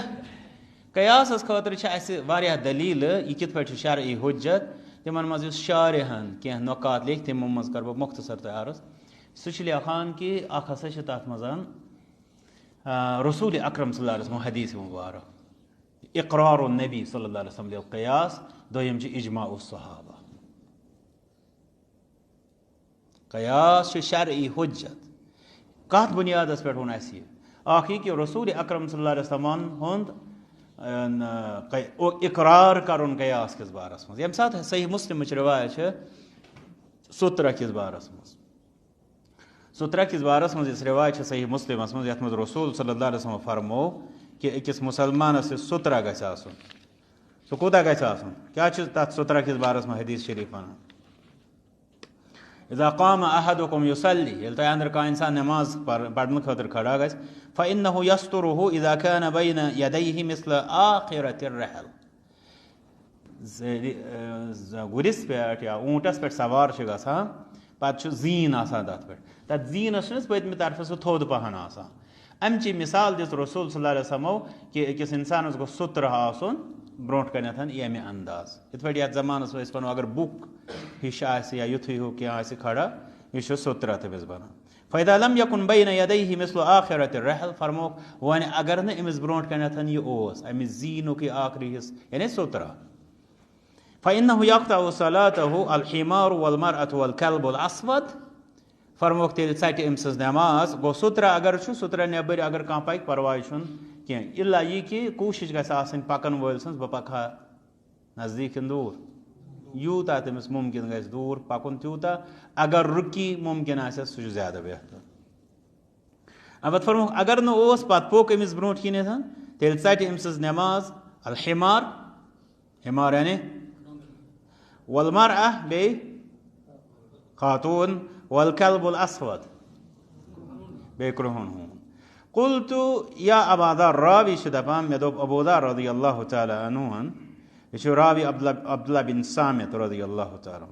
A: قیاسس خٲطرٕ چھِ اَسہِ واریاہ دٔلیٖلہٕ یہِ کِتھ پٲٹھۍ چھُ شرعی حجت تِمن منٛز یُس شارحن کینٛہہ نۄقات لیکھۍ تِمو منٛز کرٕ بہٕ مختصر تۄہہِ عرض سُہ چھُ لیکھان کہِ اکھ ہسا چھِ تتھ منٛز رسول اکرم صلی اللہ علیہ وسلم حدیث مبارک اقرار النبی صلی اللہ علیہ وسلم للقیاس دوٚیِم چھِ اجماع الصحابہ قیاس چھُ شرعی حجت کتھ بُنیادس پٮ۪ٹھ ووٚن اَسہِ یہِ اکھ یہِ کہِ رسول اکرم صلی اللہ علیہ وسلمن ہُنٛد اقرار کرُن قیاس کِس بارس منٛز ییٚمہِ ساتہٕ صحیح مسلمٕچ رِوایت چھِ سُترہ کِس بارس منٛز سُترہ کِس بارس منٛز یُس رِوایت چھِ صحیح مسلمس منٛز یتھ منٛز رسول صلی اللہ علیہ وسلم فرمو کہِ أکِس مُسلمانس یُس سُترہ گژھِ آسُن سُہ کوٗتاہ گژھِ آسُن کیٛاہ چھُ تتھ سُترہ کِس بارس منٛز حدیث شریٖف ونان اذا قام احدكم يصلي ییٚلہِ تۄہہِ انٛدر کانٛہہ انسان نٮ۪ماز پرنہٕ خٲطرٕ کھڑا گژھِ فإنه يستره اذا كان بين يديه مثل آخرة الرحل گُرِس پٮ۪ٹھ یا اوٗنٹس پٮ۪ٹھ سوار چھُ گژھان پتہٕ چھُ زیٖن آسان تتھ پٮ۪ٹھ تتھ زیٖنس چھُنہٕ پٔتمہِ طرفہٕ سُہ تھوٚد پہن آسان امچی مثال دِژ رسول صلی اللہ علیہ وسلمو کہِ أکِس انسانس گوٚژھ سُترٕ آسُن برونٛٹھ کَنٮ۪تھ ییٚمہِ انداز یِتھ پٲٹھۍ یتھ زمانس منٛز أسۍ ونو اگر بُک ہِش آسہِ یا یُتھُے ہیوٗ کینٛہہ آسہِ کھڑا یہِ چھُ سُترہ تٔمِس بنان فإذا لم يكن بين يديه مثل آخرة الرحل فرموکھ وۄنۍ اگر نہٕ أمِس برونٛٹھ کَنٮ۪تھ یہِ اوس امِس زیٖنُک یہِ آخری حصہٕ یعنی سُترہ فإنه يقطع صلاته الحمار والمرأة والكلب الأسود فرموکھ تیٚلہِ ژٹہِ أمۍ سٕنٛز نٮ۪ماز گوٚو سُترہ اگر چھُ سُترہ نٮ۪بٕرۍ اگر کانٛہہ پکہِ پرواے چھُنہٕ کینٛہہ اِلا یہِ کہِ کوٗشِش گژھِ آسٕنۍ پکن وٲلۍ سٕنٛز بہٕ پکہٕ ہا نزدیٖک کِنہٕ دوٗر یوٗتاہ تٔمِس مُمکِن گژھِ دوٗر پکُن تیوٗتاہ اگر رُکی مُمکِن آسٮ۪س سُہ چھُ زیادٕ بہتر البتہٕ فرموکھ اگر نہٕ اوس پتہٕ پوٚک أمِس برونٛٹھ کِنٮ۪تھ تیٚلہِ ژٹہِ أمۍ سٕنٛز نٮ۪ماز الحمار حمار یعنی والمرأة بیٚیہِ خاتوٗن والكلب الأسود بیٚیہِ کرٛہُن ہوٗن قُلتُ یا ابادار راوی چھُ دپان مےٚ دوٚپ ابوذر رضی اللہ تعالیٰ عنہُن یہِ چھُ راوی عبداللہ بن سامت رضی اللہ تعالیٰ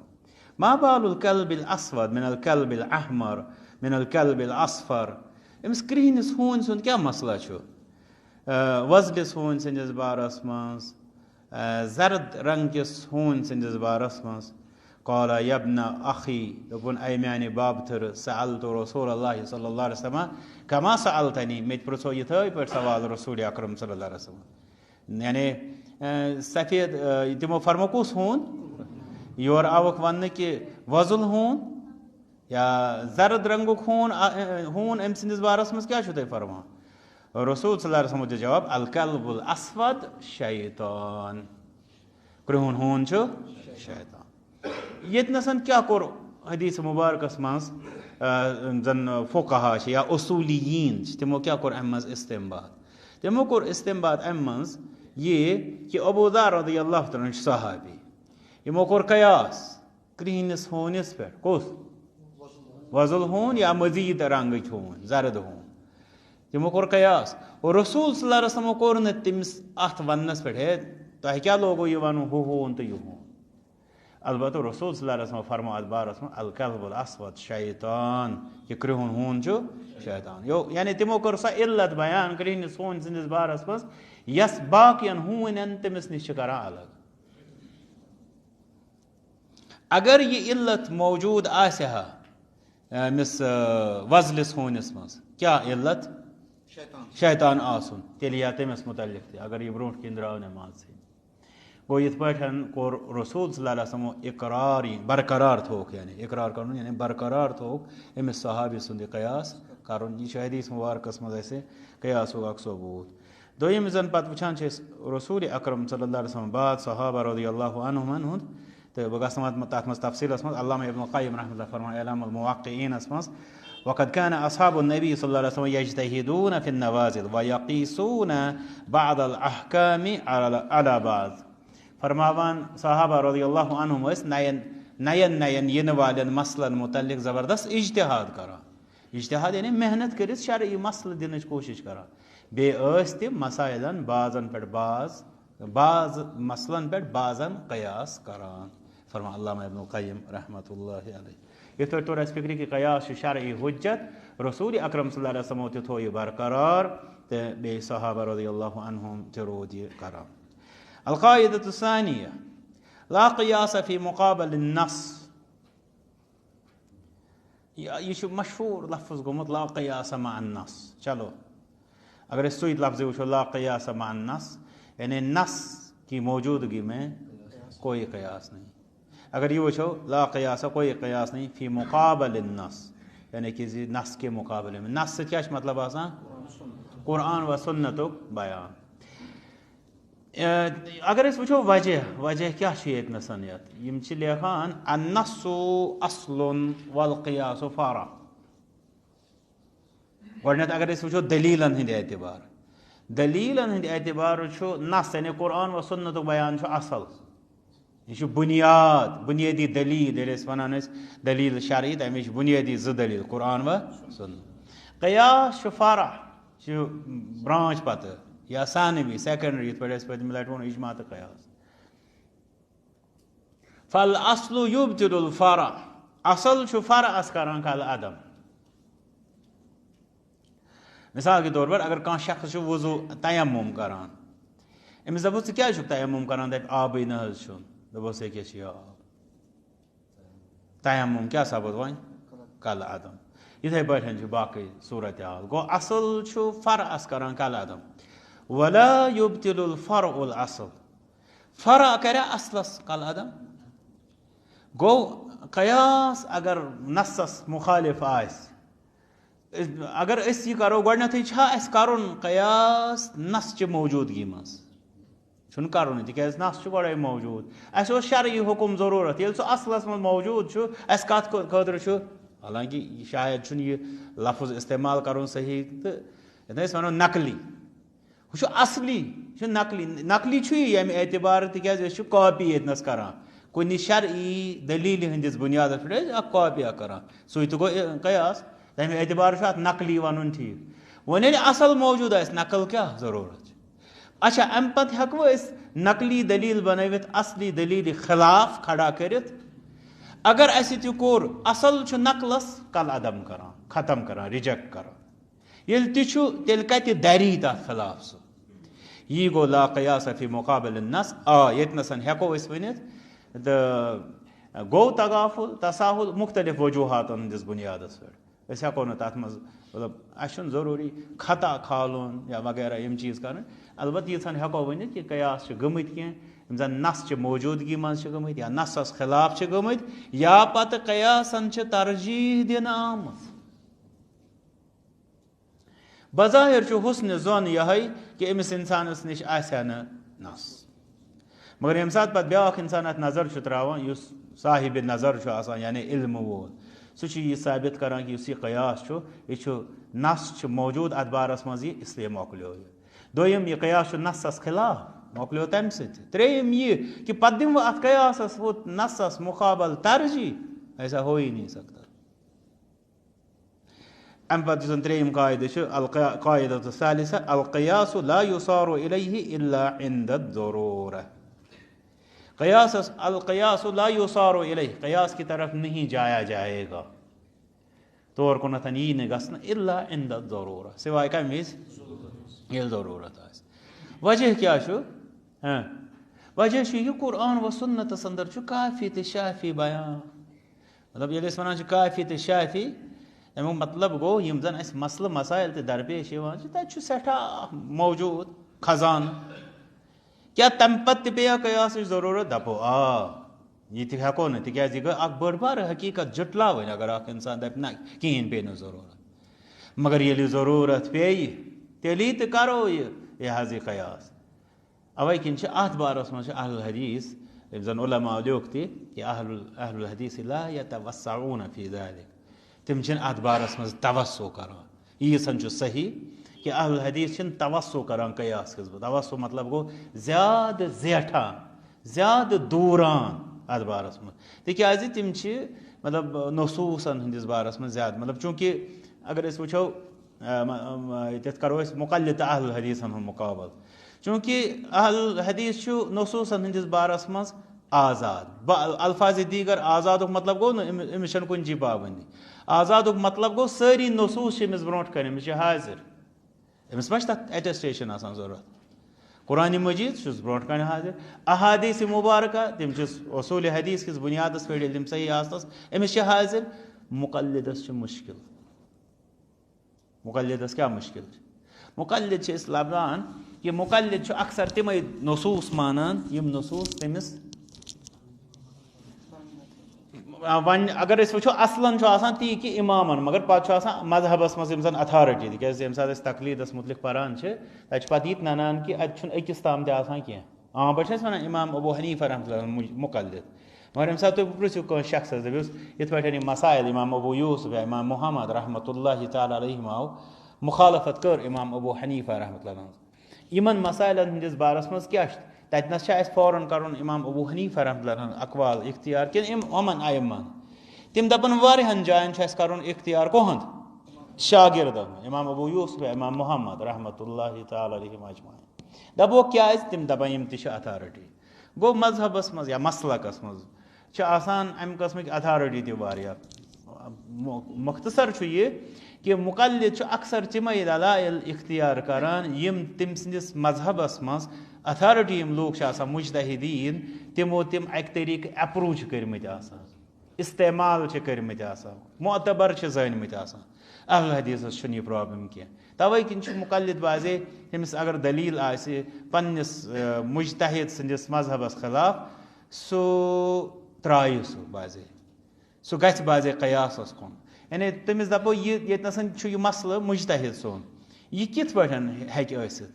A: ما بال الكلب الأسود من الكلب الأحمر من الكلب الأصفر أمِس کرٛہنِس ہوٗنۍ سُنٛد کیٛاہ مسلہٕ چھُ وۄزلِس ہوٗنۍ سٕنٛدِس بارس منٛز زرد رنٛگ کِس ہوٗنۍ سٕنٛدِس بارس منٛز قال یبنہ اخی دوٚپُن اے میانہِ بابتھٕر سألتُ رسول اللہ صلی اللہ علیہ وسلم کما سألتنی مےٚ تہِ پرٛژھو یِتھٕے پٲٹھۍ سوال رسول اکرم صلی اللہ علیہ وسلم یعنی سفید تِمو فرمو کُس ہوٗن یورٕ آوُکھ وننہٕ کہِ وۄزُل ہوٗن یا زرد رنٛگُک ہوٗن أمۍ سٕنٛدِس بارس منٛز کیٛاہ چھُو تُہۍ فرماوان رسول صلی اللہ علیہ وسلمو دِژ جواب الکلب الاسود شیطان کرٛہُن ہوٗن چھُ شیطان ییٚتنس کیٛاہ کوٚر حدیث مُبارکس منٛز زن فقہا چھِ یا اصولیٖن چھِ تِمو کیٛاہ کوٚر امہِ منٛز استعمال تِمو کوٚر استعمال امہِ منٛز یہِ کہِ ابوذر رضی اللہ تعالیٰ چھُ صحابی یِمو کوٚر قیاس کرٛہنِس ہوٗنِس پٮ۪ٹھ کُس وۄزُل ہوٗن یا مزیٖد رنٛگٕکۍ ہوٗنۍ زرد ہوٗن تِمو کوٚر قیاس اور رسول صلی اللہ علیہ وسلمو کوٚر نہٕ تٔمِس اتھ وننس پٮ۪ٹھ ہے تۄہہِ کیٛاہ لوگوٗ یہِ ونُن ہُہ ہوٗن تہٕ یہِ ہوٗن البتہ رسول صلی اللہ علیہ وسلم فرمو اتھ بارس منٛز الکلب الاسود شیطان یہِ کرٛہُن ہوٗن چھُ شیطان یعنی تِمو کٔر سۄ علت بیان کرٛہنِس ہوٗنۍ سٕنٛدِس بارس منٛز یۄس باقین ہوٗنٮ۪ن تٔمِس نِش چھِ کران الگ اگر یہِ علت موجوٗد آسہِ ہا أمِس وۄزلِس ہوٗنِس منٛز کیٛاہ علت شیطان آسُن تیٚلہِ یا تٔمِس مُتعلق تہِ اگر یہِ برونٛٹھ کِنۍ درٛاو نٮ۪ماز گوٚو یِتھ پٲٹھۍ کوٚر رسول صلی اللہ علیہ وسلمو اقرار برقرار تھووُکھ یعنی اقرار کرُن یعنی برقرار تھووُکھ أمِس صحابی سُنٛد یہِ قیاس کرُن یہِ چھُ حدیث مُبارکس منٛز اَسہِ قیاسُک اکھ ثبوٗت دوٚیِم یُس زن پتہٕ وٕچھان چھِ أسۍ رسول اکرم صلی اللہ علیہ وسلم بعد صحابہ رضی اللہ عنہُمن ہُنٛد تہٕ بہٕ گژھٕ نہٕ وۄنۍ تتھ منٛز تفصیٖلس منٛز علامہ ابن القیم رحمۃ اللہ فرماوان اعلام الموقعینس منٛز وقد كان أصحاب النبي صلى الله عليه وسلم يجتهدون في النوازل ويقيسون بعض الأحكام على بعض. فرماوان صحابہ رضی اللہ عنہم اس نین ین والن مسلن متعلق زبردست اجتہاد کران. اجتہاد یعنی محنت کرت شرعی مسل دنچ کوشش کران. بے ٲسۍ تِم مسائلن بعضن پٮ۪ٹھ بعض مسلن پٮ۪ٹھ بعضن قیاس کران. فرما علامہ ابن القیم رحمۃ اللہ علیہ. یِتھ پٲٹھۍ توٚر اَسہِ فِکرِ کہِ قیاس چھُ شرعی حجت. رسول اکرم صلی اللہ علیہ وسلمو تہِ تھوو یہِ برقرار تہٕ بیٚیہِ صحابہ رضی اللہ عنہم تہِ روٗد یہِ کران. القاعدة الثانية لا قياس في مقابل النص. یہ چھُ مشہوٗر لفظ گوٚمُت لا قیاس مع النص. چلو اگر أسۍ سُے لفظ وٕچھو لا قیاس مع النص یعنی نص کی موجودگی میں کوئی قیاس نہیں. اگر یہ وچھو لا قیاس کوئی قیاس نہیں فی مقابل النص یعنی کسی نص کے مقابلے میں. نص سے کیا مطلب آسان قرآن و سنتک بیان. اگر اس وچھو وجہ کیا چھ ایک نسنیت یم چھ لیکھان النص اصل والقیاس فرع. گۄڈنیٚتھ اگر اس وچھو دلیلن ہند اعتبار چھُ نص یعنی قرآن و سنتک بیان چھُ اصل. یہ چھُ بنیادی دلیل ییٚلہِ أسۍ ونان ٲسۍ دلیل شرعی تمِچ بنیادی زٕ دلیل قرآن و سنت. قیاس چھُ فرع چھُ برانچ پتہٕ یا ثانوی سیکنڈری یِتھ پٲٹھۍ اَسہِ پٔتمہِ لٹہِ ووٚن اجماع تہٕ قیاس. فالاصل یبطل الفرع. اصل چھُ فرعس کران کل عدم. مثال کے طور پر اگر کانٛہہ شخص چھُ وضوٗ تیمم کران أمِس دپوس ژٕ کیٛازِ چھُکھ تیمم کران دپہِ آبٕے نہ حظ چھُنہٕ. دوٚپُس ییٚکیٛاہ چھُ یہِ آب. تیمم کیٛاہ سپُد وۄنۍ کل عدم. یِتھے پٲٹھۍ چھُ باقٕے صوٗرت حال. گوٚو اصل چھُ فرعس کران کل عدم. ولا يبطل الفرع الاصل. فرع کریا اصلس کل عدم. گوٚو قیاس اگر نصس مخالف آسہِ اگر أسۍ یہِ کرو گۄڈنیٚتھٕے چھا اَسہِ کرُن قیاس نص چہِ موجوٗدگی منٛز چھُنہٕ کرُن تِکیٛازِ نص چھُ گۄڈے موجوٗد. اَسہِ اوس شرعی حُکم ضروٗرت ییٚلہِ سُہ اصلس منٛز موجوٗد چھُ اَسہِ کتھ خٲطرٕ چھُ حالانکہِ شاید چھُنہٕ یہِ لفظ استعمال کرُن صحیح تہٕ یتھ أسۍ ونو نقلی. ہُہ چھُ اصلی یہِ چھُ نقلی چھُ یہِ ییٚمہِ اعتبارٕ تِکیٛازِ أسۍ چھِ کاپی ییٚتنس کران کُنہِ شرعی دلیٖلہِ ہٕنٛدِس بُنیادس پٮ۪ٹھ أسۍ اکھ کاپی اکھ کران سُے تہِ گوٚو قیاس. تمہِ اعتبارٕ چھُ اتھ نقلی ونُن ٹھیٖک. وۄنۍ ییٚلہِ اصل موجوٗد آسہِ نقل کیٛاہ ضروٗرت چھِ. اچھا امہِ پتہٕ ہٮ۪کوٕ أسۍ نقلی دلیٖل بنٲوِتھ اصلی دلیٖلہِ خلاف کھڑا کٔرِتھ. اگر اسہِ تہِ کوٚر اصل چھُ نقلس کل عدم کران ختم کران رِجیکٹ کران. ییٚلہِ تہِ چھُ تیٚلہِ کتہِ دری تتھ خلاف سُہ. یی گوٚو لا قیاس فی مقابل النص. ییٚتنس ہٮ۪کو أسۍ ؤنِتھ تہٕ گوٚو تغافل تساہل مختلف وجوٗہاتن ہٕنٛدِس بُنیادس پٮ۪ٹھ. أسۍ ہٮ۪کو نہٕ تتھ منٛز مطلب اسہِ چھُنہٕ ضروٗری خطا کھالُن یا وغیرہ یِم چیٖز کرٕنۍ. البتہ ییٖژہن ہٮ۪کو ؤنِتھ کہِ قیاس چھِ گٔمٕتۍ کینٛہہ یِم زن نص چہِ موجوٗدگی منٛز چھِ گٔمٕتۍ یا نصس خلاف چھِ گٔمٕتۍ یا پتہٕ قیاسن چھِ ترجیح دِنہٕ آمٕژ. بظاہر چھُ حُسنہِ زوٚن یِہوٚے کہِ أمِس انسانس نِش آسہِ ہا نہٕ نص. مگر ییٚمہِ ساتہٕ پتہٕ بیٛاکھ انسان اتھ نظر چھُ تراوان یُس صاحبِ نظر چھُ آسان یعنی علمہٕ وول سُہ چھُ یہِ ثٲبت کران کہِ یُس یہِ قیاس چھُ یہِ چھُ نص چھُ موجوٗد اتھ بارس منٛز یہِ اسلیے مۄکلیو یہِ. دوٚیِم یہِ قیاس چھُ نصس خلاف مۄکلیو تمہِ سۭتۍ. ترٛیٚیِم یہِ کہِ پتہٕ دِمہٕ بہٕ اتھ قیاسس ہُہ نصس مُقابل ترجیح ایسا ہو ہی نہیں سکتا. امہِ پتہٕ یُس زن ترٛیٚیِم قاعدٕ چھُ القاعدة الثالثة القیاس لا يصار إليه إلا عند الضرورة. القیاس لا يصار إليه قیاس کی طرف نہیں جایا جائے گا طور کُنتھ یی نہٕ گژھنہٕ الا عند الضرورة سوائے کمہِ وِزِ ییٚلہِ ضروٗرت آسہِ. وجہ کیٛاہ چھُ وجہ چھُ یہِ قرآن و سنتس انٛدر چھُ کافی تہٕ شافی بیان. مطلب ییٚلہِ أسۍ ونان چھِ کافی تہٕ شافی امیُک مطلب گوٚو یِم زن اسہِ مسلہٕ مسایل تہِ درپیش یِوان چھِ تتہِ چھُ سٮ۪ٹھاہ موجوٗد خزانہٕ. کیٛاہ تمہِ پتہٕ تہِ پیٚیا قیاسٕچ ضروٗرت دپو یہِ تہِ ہٮ۪کو نہٕ تِکیٛازِ یہِ گٔے اکھ بٔڑ بارٕ حقیٖقت جُٹلاوٕنۍ اگر اکھ انسان دپہِ نہ کِہینۍ پیٚیہِ نہٕ ضروٗرت. مگر ییٚلہِ ضروٗرت پیٚیہِ تیٚلی تہِ کرو یہِ حظ یہِ قیاس. اوے کِنۍ چھِ اتھ بارس منٛز چھِ اہل الحدیث یِم زن علما لیوٚکھ تہِ کہِ اہل الحدیث لا یتوسعون فی ذلک تم اتھ بارس مز توسو کران ییٖژن چھُ صحیح کہ اہل حدیث چھِنہٕ توسو کران قیاس کِس توسو مطلب گوٚو زیادٕ زیٹھان زیادٕ دوٗران اتھ بارس منٛز تِکیازِ تِم چھِ مطلب نصوٗصن ہٕنٛدِس بارس منٛز زیادٕ مطلب چوٗنٛکہِ اگر أسۍ وٕچھو ییٚتٮ۪تھ کرو أسۍ مُقلِد تہٕ اہل حدیثن ہُنٛد مُقابل چوٗنٛکہِ اہل حدیث چھُ نصوٗصن ہٕنٛدِس بارس منٛز آزاد الفاظِ دیٖگر آزادُک مطلب گوٚو نہٕ أمِس چھنہٕ کُنہِ چی پابنٛدی آزادُک مطلب گوٚو سٲری نصوٗص چھِ أمِس برونٛٹھ کَنہِ أمِس چھِ حٲضِر أمِس ما چھِ تَتھ ایٹسٹیشن آسان ضوٚرتھ قرآنِ مجیٖد چھُس برونٛٹھ کَنہِ حٲضِر احادیٖثِ مُبارکہ تِم چھِس اصوٗلِ حدیث کِس بُنیادس پٮ۪ٹھ ییٚلہِ تِم صحیح آسنس أمِس چھِ حٲضِر مُقلِدس چھُ مُشکِل مُقلِدس کیٛاہ مُشکِل چھُ مُقلِد چھِ أسۍ لبنان کہِ مُقلِد چھُ اکثر تِمے نصوٗص مانان یِم نصوٗص تٔمِس وۄنۍ اگر أسۍ وٕچھو اصلن چھُ آسان تی کہِ اِمامن مگر پتہٕ چھُ آسان مذہبس منٛز یِم زن اتھارٹی تِکیازِ ییٚمہِ ساتہٕ أسۍ تقلیٖدس مُتعلق پران چھِ تتہِ چھِ پتہٕ یہِ تہِ ننان کہِ اتہِ چھُنہٕ أکِس تام تہِ آسان کینٛہہ عام پٲٹھۍ چھِ أسۍ ونان امام ابوٗ حنیٖفہ رحمتُہ اللہ مُقلِد مگر ییٚمہِ ساتہٕ تُہۍ پرٛژھِو کٲنٛسہِ شخصس دٔپِوُس یِتھ پٲٹھۍ یِم مسایل امام ابوٗ یوٗسف یا امام محمد رحمتہ اللہ تعالیٰ علیہم آو مُخالفت کٔر امام ابوٗ حنیٖفہ رحمتہ اللہ یِمن مسایلن ہٕنٛدِس بارس منٛز کیٛاہ چھُ تتہِ نس چھا اَسہِ فوراً کرُن امام ابوٗ حنیٖفہ رحمتہ اللہ ہُنٛد اقوال اختیار کِنہٕ یِمن ائمن تِم دپن واریاہن جاین چھُ اَسہِ کرُن اختیار کُہُنٛد شاگردن امام ابوٗ یوٗسف امام محمد رحمتہ اللہ تعالیٰ علیہم اجمعین دپوکھ کیٛازِ تِم دپان یِم تہِ چھِ اتھارٹی گوٚو مذہبس منٛز یا مسلکس منٛز چھِ آسان امہِ قٕسمٕکۍ اتھارٹی تہِ واریاہ مختصر چھُ یہِ کہِ مُقلِد چھُ اکثر تِمے دلایل اختیار کران یِم تٔمۍ سٕنٛدِس مذہبس منٛز اتھارٹی یِم لوٗکھ چھِ آسان مُجتہدیٖن تِمو تِم اکہِ طٔریٖقہٕ ایپروٗ چھِ کٔرمٕتۍ آسان استعمال چھِ کٔرمٕتۍ آسان معتبر چھِ زٲنمٕتۍ آسان اہل حدیثس چھُنہٕ یہِ پرابلم کینٛہہ توے کِنۍ چھُ مُقلِد باسے تٔمِس اگر دٔلیٖل آسہِ پننِس مُجتہد سٕنٛدِس مذہبس خلاف سُہ ترٛایہِ سُہ باسے سُہ گژھِ باسے قیاسس کُن یعنی تٔمِس دپو یہِ ییٚتنس چھُ یہِ مسلہٕ مُجتہد سُنٛد یہِ کِتھ پٲٹھۍ ہیٚکہِ ٲسِتھ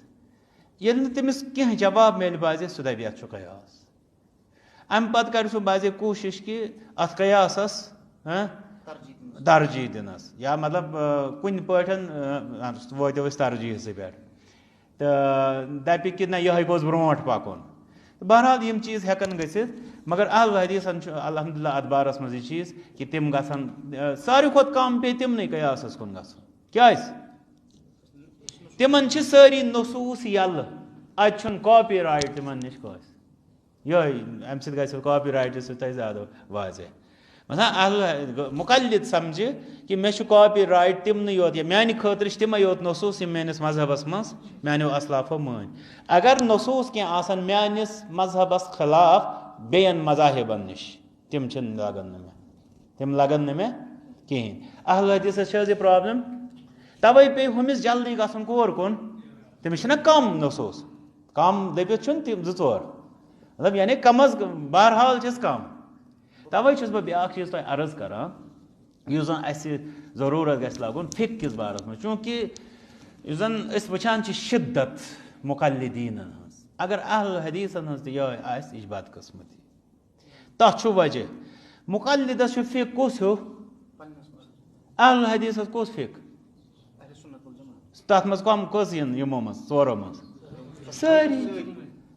A: ییٚلہِ نہٕ تٔمِس کینٛہہ جواب میلہِ باسے سُہ دپہِ یتھ چھُ قیاس امہِ پتہٕ کرِ سُہ باسے کوٗشش کہِ اتھ قیاسس ترجیح دِنس یا مطلب کُنہِ پٲٹھۍ وٲتو أسۍ ترجیحسٕے پٮ۪ٹھ تہٕ دپہِ کہِ نہ یِہوے گوٚژھ برونٛٹھ پکُن بہرحال یِم چیٖز ہٮ۪کن گٔژھِتھ مگر اہل حدیثن چھُ الحمدُاللہ اتھ بارس منٛز یہِ چیٖز کہِ تِم گژھن ساروی کھۄتہٕ کم پیٚیہِ تِمنٕے قیاسس کُن گژھُن کیٛازِ تِمن چھِ سٲری نصوٗص یلہٕ اتہِ چھُنہٕ کاپی رایٹ تِمن نِش کٲنٛسہِ یِہوے امہِ سۭتۍ گژھِ کاپی رایٹہٕ سۭتۍ تۄہہِ زیادٕ واضح مثلاً مُقلِد سمجھِ کہِ مےٚ چھُ کاپی رایٹ تِمنٕے یوت یا میانہِ خٲطرٕ چھِ تِمے یوت نصوٗص یِم میٲنِس مذہبس منٛز میانیو اسلافو مٲنۍ اگر نصوٗص کینٛہہ آسن میٲنِس مذہبس خلاف بیٚین مذاہِبن نِش تِم چھِنہٕ لگان نہٕ مےٚ تِم لگان نہٕ مےٚ کِہینۍ اہل حدیثس چھِ حظ یہِ پرابلم توے پیٚیہِ ہُمِس جلدی گژھُن کور کُن تٔمِس چھِنہ کم نصوٗص کم دٔپِتھ چھُنہٕ تِم 2-4 مطلب یعنی کم از بہرحال چھِس کم توے چھُس بہٕ بیٛاکھ چیٖز تۄہہِ عرض کران یُس زن اسہِ ضروٗرت گژھِ لگُن فِقہ کِس بارس منٛز چوٗنٛکہِ یُس زن أسۍ وٕچھان چھِ شِدت مُقلِدیٖنن ہٕنٛز اگر اہل حدیثن ہٕنٛز تہِ یِہوے آسہِ یہِ چھِ بدقٕسمتی تتھ چھُ وجہ مُقلِدس چھُ فِقہ کُس ہیوٗ اہل حدیثس کُس فِقہ تتھ منٛز کٔژ یِن یِمو منٛز 4 منٛز سٲری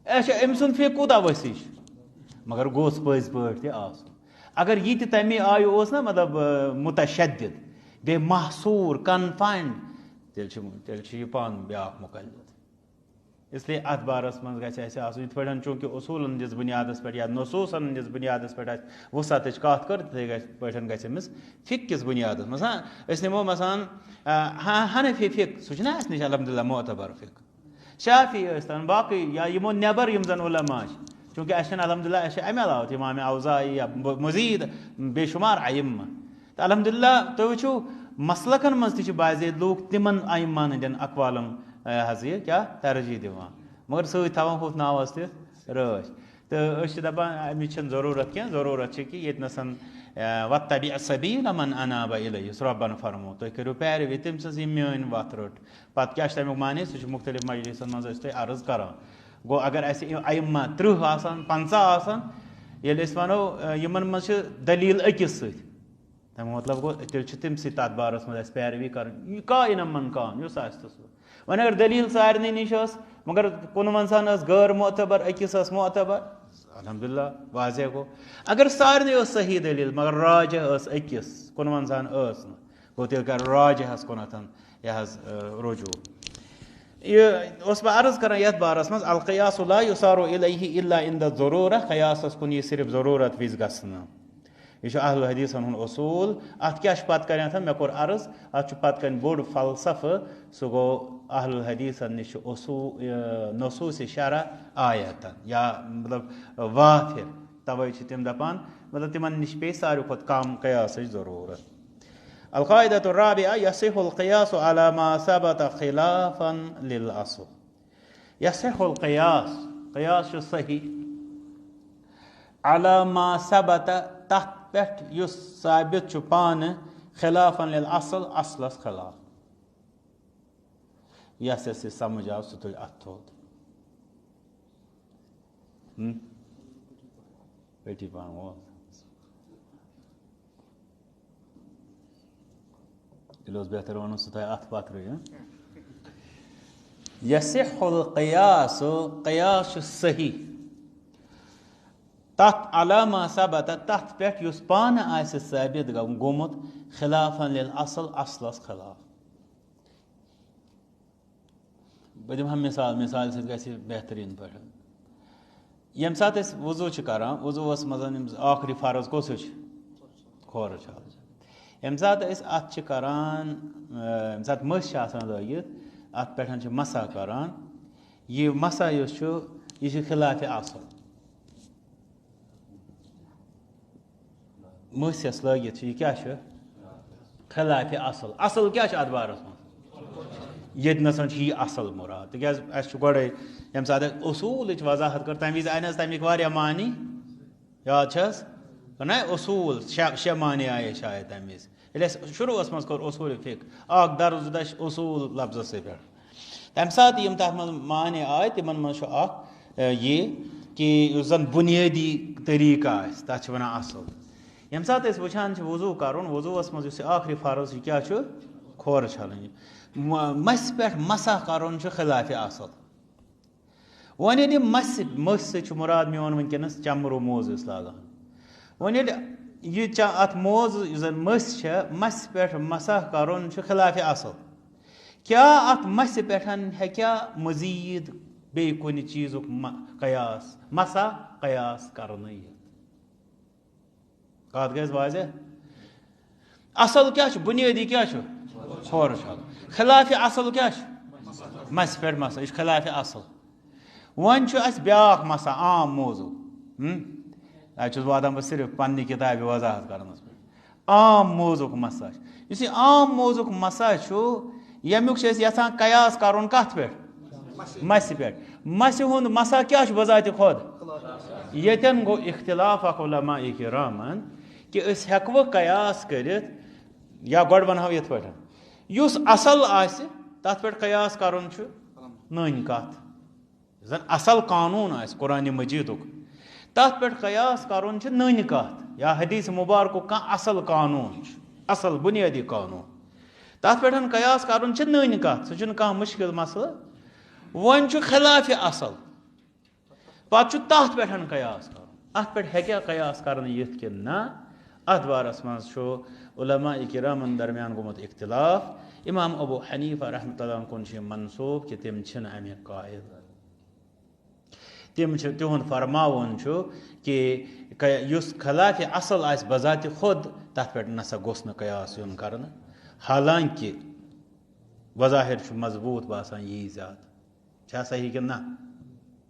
A: اچھا أمۍ سُنٛد فِقہ کوٗتاہ ؤسیع چھُ مگر گوٚژھ پٔزۍ پٲٹھۍ تہِ آسُن اگر یہِ تہِ تمے آیہِ اوس نا مطلب مُتشدد بیٚیہِ محصوٗر کنفاینڈ تیٚلہِ چھُ یہِ پانہٕ بیٛاکھ مُقلِد اسلیے اتھ بارس منٛز گژھِ اسہِ آسُن یِتھ پٲٹھۍ چوٗنٛکہِ اصوٗلن ہٕنٛدِس بُنیادس پٮ۪ٹھ یا نصوٗصن ہٕنٛدِس بُنیادس پٮ۪ٹھ آسہِ وُسعتٕچ کتھ کٔر تِتھٕے پٲٹھۍ گژھِ أمِس فِقہ کِس بُنیادس منٛز أسۍ نِمو مثلاً حنفی فِقہ سُہ چھُنہ اسہِ نِش الحمدُاللہ معتبر فِقہ شافی ٲسۍتن باقٕے یا یِمو نٮ۪بر یِم زن علما چھِ چوٗنٛکہِ اَسہِ چھِنہٕ الحمدُاللہ اَسہِ چھِ اَمہِ علاوٕ تہِ اِمامِ اوزاعی یا مزیٖد بے شُمار ائمہ تہٕ الحمدُاللہ تُہۍ وٕچھِو مسلکن منٛز تہِ چھِ بعضے لوٗکھ تِمن ائمان ہٕنٛدٮ۪ن اقوالن حظ یہِ کیٛاہ ترجیح دِوان مگر سۭتۍ تھاوان ہُتھ ناوس تہِ رٲچھ تہٕ أسۍ چھِ دپان اَمِچ چھنہٕ ضروٗرت کینٛہہ ضروٗرت چھِ کہِ ییٚتنسن وَتَّبِع سَبیٖل مَن أنابَ اِلَیہِ یُس رۄبن فرمو تُہۍ کٔرِو پیروی تٔمۍ سٕنٛز یِم میٲنۍ وَتھ رٔٹ پتہٕ کیٛاہ چھُ تمیُک معنے سُہ چھُ مُختٔلِف مجلِسن منٛز أسۍ تۄہہِ عرض کران گوٚو اگر اَسہِ ائمہ 30 آسن 50 آسن ییٚلہِ أسۍ وَنو یِمن منٛز چھِ دٔلیٖل أکِس سۭتۍ تمیُک مطلب گوٚو تیٚلہِ چھِ تٔمسٕے تَتھ بارَس منٛز اَسہِ پیروی کَرٕنۍ یہِ کائنَ من کان یُس آسہِ تہٕ سُہ. وۄنۍ اگر دٔلیٖل سارنٕے نِش ٲس مگر کُنوَنٛزاہَن ٲس غٲر معتبر أکِس ٲس معتبر الحمدللہ واضح گوٚو. اگر سارنٕے ٲس صحیح دٔلیٖل مگر راجح ٲس أکِس کُنوَنٛزاہَن ٲس نہٕ گوٚو تیٚلہِ کَرِ راجحَس کُنَتھ یہِ حظ رجوٗع. یہِ اوسُس بہٕ عرض کَران یَتھ بارَس منٛز القیاس لا یُسارو الیہ الا عند الضروٗرہ قیاسَس کُن یی صرف ضروٗرت وِزِ گژھنہٕ. یہِ چھُ اہل حدیٖثَن ہُنٛد اصوٗل. اَتھ کیٛاہ چھُ پَتہٕ کَنٮ۪تھ مےٚ کوٚر عرض اَتھ چھُ پَتہٕ کَنۍ بوٚڑ فلسفہٕ سُہ گوٚو اہل حدیٖثَن نِش چھُ نصوٗصِ شرع آیتن یا مطلب واثر تَوَے چھِ تِم دَپان مطلب تِمن نِش پیٚیہِ ساروی کھۄتہٕ کَم قیاسٕچ ضروٗرت. القاعدۃ الرابعہ یصح القیاس علی ما ثبت خلافا للاصل. یصح القیاس قیاس چھُ صحیح علی ما ثبت تَتھ پٮ۪ٹھ یُس ثابت چھُ پانہٕ خلافا للاصل اصلس خلاف. یَس یَس یہِ سمجھ آو سُہ تُلہِ اَتھٕ تھوٚد. پٔٹی پہن وول تیٚلہِ اوس بہتر وَنُن سُہ تھایہِ اَتھ پتھرٕے. یصح القیاس قیاس چھُ صحیح تَتھ علی ما ثبت تَتھ پٮ۪ٹھ یُس پانہٕ آسہِ ثٲبت گوٚمُت خلافا للاصل اصلس خلاف. بہٕ دِمہٕ ہا مِثالہِ سۭتۍ گژھِ بہتریٖن پٲٹھۍ. ییٚمہِ ساتہٕ أسۍ وضوٗ چھِ کران وضوٗوَس منٛز یِم ٲخری فرض کُس ہیوٗ چھُ کھۄر چھلٕنۍ. ییٚمہِ ساتہٕ أسۍ اَتھ چھِ کران ییٚمہِ ساتہٕ مٔسۍ چھِ آسان لٲگِتھ اَتھ پٮ۪ٹھ چھِ مسا کران. یہِ مسا یُس چھُ یہِ چھُ خلاف اصل. مٔسۍ یۄس لٲگِتھ چھِ یہِ کیٛاہ چھُ خلاف اصل. اصل کیٛاہ چھُ اَتھ بارس منٛز ییٚتہِ نَسَن چھِ یہِ اصل مُراد تِکیٛازِ اَسہِ چھُ گۄڈَے ییٚمہِ ساتہٕ اصوٗلٕچ وضاحت کٔر تَمہِ وِزِ آیہِ نہٕ حظ تَمِکۍ واریاہ معانی یاد چھِ حظ نہ اصوٗل شےٚ معنے آیے شاید تَمہِ وِزِ ییٚلہِ اَسہِ شروٗعَس منٛز کوٚر اصوٗلِ فِقہ اکھ درس زٕ دۄہ اصوٗل لفظسٕے پٮ۪ٹھ. تَمہِ ساتہٕ یِم تَتھ منٛز معنے آے تِمن منٛز چھُ اکھ یہِ کہِ یُس زَن بُنیٲدی طٔریٖقہٕ آسہِ تَتھ چھِ وَنان اصل. ییٚمہِ ساتہٕ أسۍ وٕچھان چھِ وضوٗ کَرُن وضوٗوَس منٛز یُس یہِ ٲخری فرض یہِ کیٛاہ چھُ کھۄر چھلٕنۍ. مَسہِ پٮ۪ٹھ مسا کَرُن چھُ خلاف اصل. وۄنۍ ییٚلہِ یہِ مٔسۍ سۭتۍ چھُ مُراد میون وٕنکیٚنَس چمروٗ موزٕ أسۍ لاگان. وۄنۍ ییٚلہِ یہِ اَتھ موزٕ یُس زَن مٔسۍ چھےٚ مَسہِ پٮ۪ٹھ مسا کَرُن چھُ خلاف اصل. کیٛاہ اَتھ مَسہِ پٮ۪ٹھ ہیٚکیٛاہ مٔزیٖد بیٚیہِ کُنہِ چیٖزُک قیاس مسا قیاس کَرنٲیِتھ. کَتھ گژھِ واضح. اصل کیٛاہ چھُ بُنیٲدی کیٛاہ چھُ کھۄر چھلُن. خلاف اصل کیٛاہ چھُ مَسہِ پٮ۪ٹھ مسا یہِ چھُ خلاف اصل. وۄنۍ چھُ اَسہِ بیٛاکھ مسا عام موضوٗع اَتہِ چھُس واتان بہٕ صرف پنٛنہِ کِتابہِ وضاحت کرنَس پٮ۪ٹھ. عام موضوٗعُک مسا چھُ یُس یہِ عام موضوٗعُک مسا چھُ ییٚمیُک چھِ أسۍ یژھان قیاس کَرُن کَتھ پٮ۪ٹھ مَسہِ پٮ۪ٹھ. مَسہِ ہُنٛد مسا کیٛاہ چھُ بذاتِ خۄد. ییٚتٮ۪ن گوٚو اختلاف اکھ علماء کرامن کہِ أسۍ ہٮ۪کوٕ قیاس کٔرِتھ یا گۄڈٕ وَنہو یِتھ پٲٹھۍ یُس اصل آسہِ تَتھ پٮ۪ٹھ قیاس کَرُن چھُ نٔنۍ کَتھ. یُس زَن اصل قانوٗن آسہِ قرآنِ مجیٖدُک تَتھ پٮ۪ٹھ قیاس کَرُن چھُ نٔنۍ کَتھ یا حدیٖث مُبارکُک کانٛہہ اصل قانوٗن چھُ اصل بُنیٲدی قانوٗن تَتھ پٮ۪ٹھ قیاس کَرُن چھُ نٔنۍ کَتھ. سُہ چھُنہٕ کانٛہہ مُشکِل مسلہٕ. وۄنۍ چھُ خلاف اصل پتہٕ چھُ تَتھ پٮ۪ٹھ قیاس کَرُن. اَتھ پٮ۪ٹھ ہیٚکیٛاہ قیاس کَرنہٕ یِتھ کِنہٕ نہ اَتھ بارس منٛز چھُ علماء کرامن درمیان گوٚمُت اختلاف. امام ابوٗ حنیٖفہ رحمتہ اللہ کُن چھُ یہِ منسوٗب کہِ تِم چھِنہٕ اَمِکۍ قٲیِل. تِم چھِ تِہُنٛد فرماوُن چھُ کہِ یُس خلاف اصل آسہِ بذاتِ خۄد تَتھ پٮ۪ٹھ نسا گوٚژھ نہٕ قیاس یُن کرنہٕ. حالانکہِ وظاہر چھُ مضبوٗط باسان یی زیادٕ چھا صحیح کِنہٕ نہ.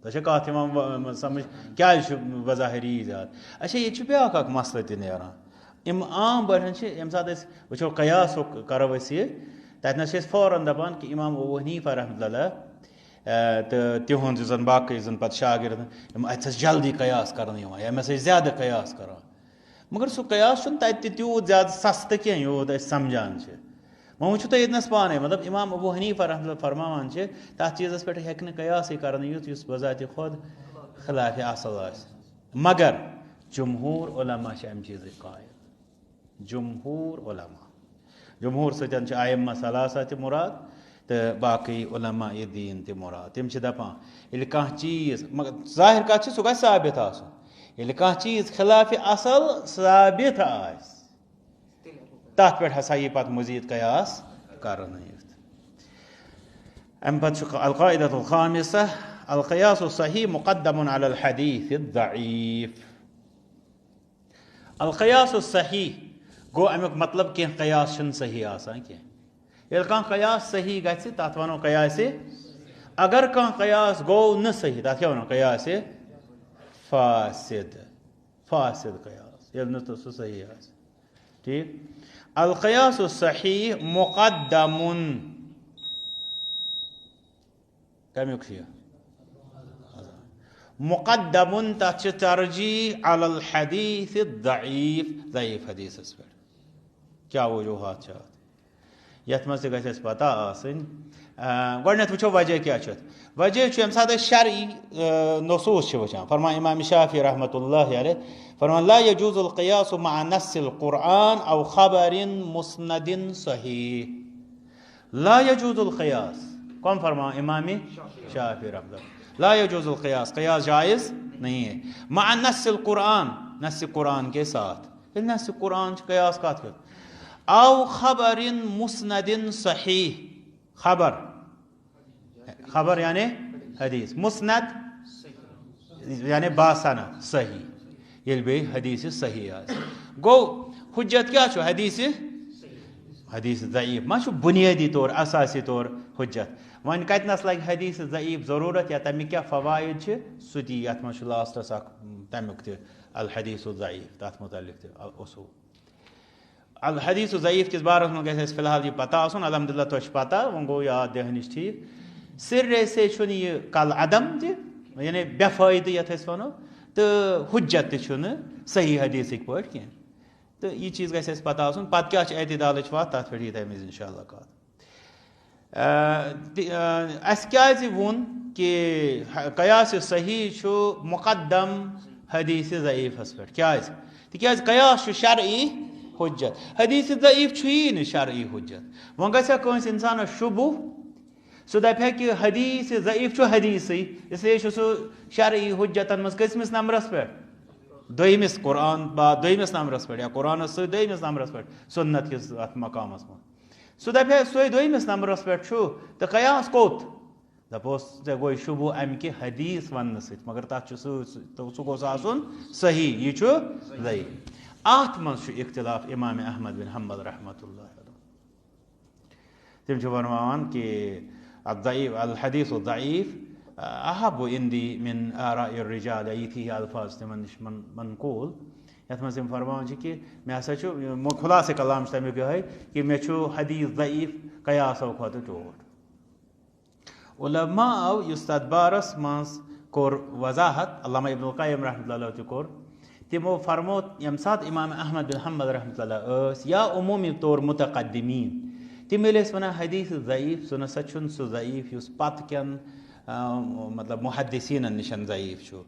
A: تۄہہِ چھا کَتھ یِوان سمجھ کیٛازِ چھُ وظاہر یی زیادٕ. اچھا ییٚتہِ چھُ بیٛاکھ اکھ مسلہٕ تہِ نیران. یِم عام پٲٹھۍ چھِ ییٚمہِ ساتہٕ أسۍ وٕچھو قیاسُک کرو أسۍ یہِ تَتہِ نَس چھِ أسۍ فوراً دَپان کہِ امام ابوٗ حنیٖفہ رحمتہ اللہ تہٕ تِہُنٛد یُس زَن باقٕے یُس زَن پَتہٕ شاگِرد یِم اَتہِ ہسا جلدی قیاس کَرنہٕ یِوان یا مےٚ ہسا چھِ زیادٕ قیاس کَران. مگر سُہ قیاس چھُنہٕ تَتہِ تہِ تیوٗت زیادٕ سَستہٕ کینٛہہ یوٗت أسۍ سَمجان چھِ. وۄنۍ وٕچھِو تُہۍ ییٚتنَس پانَے مطلب امام ابوٗ حنیٖفہ رحمتہ اللہ فرماوان چھِ تَتھ چیٖزَس پٮ۪ٹھ ہیٚکہِ نہٕ قیاسٕے کَرنہٕ یُتھ یُس بذاتِ خۄد خلاف اصل آسہِ. مگر جمہوٗر علما چھِ اَمہِ چیٖزٕکۍ قٲیِل. جمہور علماء جمہور سۭتۍ چھِ ائمہ ثلاثہ تہِ مراد تہٕ باقٕے علماء دین تہِ مراد تِم چھِ دپان ییٚلہِ کانٛہہ چیٖز مگر ظٲہِر کتھ چھِ سُہ گژھِ ثابت آسُن ییٚلہِ کانٛہہ چیٖز خِلاف اصل ثابت آسہِ تتھ پٮ۪ٹھ ہسا یی پتہٕ مزیٖد قیاس کرنٲیِتھ امہِ پتہٕ چھُ القاعدۃ الخامسہ القیاس الصحیح مقدم علی الحدیث الضعیف القیاس الصحیح گوٚو امیُک مطلب کینٛہہ قیاس چھُنہٕ صحیح آسان کینٛہہ ییٚلہِ کانٛہہ قیاس صحیح گژھِ تتھ ونو قیاس اگر کانٛہہ قیاس گوٚو نہٕ صحیح تتھ کیٛاہ ونو قیاس فاسد فاسد قیاس ییٚلہِ نہٕ سُہ صحیح آسہِ ٹھیٖک القیاس الصحیح مقدمٌ کمیُک چھُ یہِ مقدمٌ تتھ چھِ ترجیح علی الحدیث الضعیف ضعیف حدیثس پٮ۪ٹھ کیٛاہ وجوٗہات چھِ اتھ یتھ منٛز تہِ گژھِ اسہِ پتہ آسٕنۍ گۄڈٕنیتھ وٕچھو وجہ کیٛاہ چھُ اتھ وجہ چھُ ییٚمہِ ساتہٕ أسۍ شرعی نصوٗص چھِ وٕچھان فرمان امام شافعی رحمۃ اللہ علیہ فرمان لا يجوز القياس مع نص القرآن او خبر مسند صحیح لا يجوز القياس کون فرمان امام شافعی رحمۃ اللہ لا يجوز القياس قیاس جائز نہیں ہے مع نص القرآن نص قرآن کے ساتھ نص قرآن قیاس کتھ پٮ۪ٹھ او خبر مسند صحیح خبر خبر یعنی حدیث مسند یعنی باسنہ صحیح ییٚلہِ بیٚیہِ حدیث صحیح آسہِ گوٚو حجت کیٛاہ چھُ حدیث ضعیف ما چھُ بُنیٲدی طور اساسی طور حجت وۄنۍ کتنس لگہِ حدیث ضعیف ضروٗرت یا تمیِکۍ کیٛاہ فوائد چھِ سُہ دِی یتھ منٛز چھُ لاسٹس اکھ تمیُک تہِ الحدیث ضعیف تتھ متعلق تہِ اصول الحدیث ضعیف کِس بارس منٛز گژھِ اسہِ فلحال یہِ پتہ آسُن الحمدللہ تۄہہِ چھُ پتہ وۄنۍ گوٚو یاد دِہنِش ٹھیٖک سرے سے چھُنہٕ یہِ کل عدم تہِ یعنی بے فٲیدٕ یتھ أسۍ ونو تہٕ حجت تہِ چھُنہٕ صحیح حدیثٕکۍ پٲٹھۍ کینٛہہ تہٕ یہِ چیٖز گژھِ اسہِ پتہ آسُن پتہٕ کیٛاہ چھِ اعتدالٕچ وتھ تتھ پٮ۪ٹھ یی تمہِ وِزِ انشاء اللہ کتھ اسہِ کیٛازِ ووٚن کہِ قیاس صحیح چھُ مقدم حدیث ضعیفس پٮ۪ٹھ کیٛازِ تِکیٛازِ قیاس چھُ شرعی حجت حدیث ضعیف چھُیی نہٕ شرعی حجت وۄنۍ گژھِ ہا کٲنٛسہِ انسانس شُبہٕ سُہ دپہِ ہا کہِ حدیث ضعیف چھُ حدیثٕے اسلیے چھُ سُہ شرعی حجتن منٛز کٔژمِس نمبرس پٮ۪ٹھ دوٚیمِس قرآن بعد دوٚیمِس نمبرس پٮ۪ٹھ یا قرآنس سۭتۍ دوٚیمِس نمبرس پٮ۪ٹھ سُنت کِس اتھ مقامس منٛز سُہ دپہِ ہا سُے دوٚیمِس نمبرس پٮ۪ٹھ چھُ تہٕ قیاس کوٚت دپوس ژےٚ گوٚے شُبہٕ امہِ کہِ حدیث وننہٕ سۭتۍ مگر تتھ چھُ سۭتۍ سُہ گوٚژھ آسُن صحیح یہِ چھُ ضعیف اتھ منٛز چھُ اختلاف امام احمد بن حنبل رحمۃ اللہ علیہ تِم چھِ فرماوان کہِ الضعیف الحدیث الضعیف احب عندی من آراء الرجال یِتھی الفاظ تِمن نِش منقوٗل یتھ منٛز تِم فرماوان چھِ کہِ مےٚ ہسا چھُ خُلاصے کلام چھُ تمیُک یِہوے کہِ مےٚ چھُ حدیث ضعیف قیاسو کھۄتہٕ ٹوٹھ علماء یُس تتھ بارس منٛز کوٚر وضاحت علامہ ابن القیم رحمۃ اللہ تہِ کوٚر تِمو فرمو ییٚمہِ ساتہٕ امام احمد بن حنبل رحمۃ اللہ ٲسۍ یا عموٗمی طور متقدمیٖن تِم ییٚلہِ ٲسۍ ونان حدیث ضعیف سُہ نسا چھُنہٕ سُہ ضعیف یُس پتہٕ کٮ۪ن مطلب محدثیٖنن نِشن ضعیف چھُ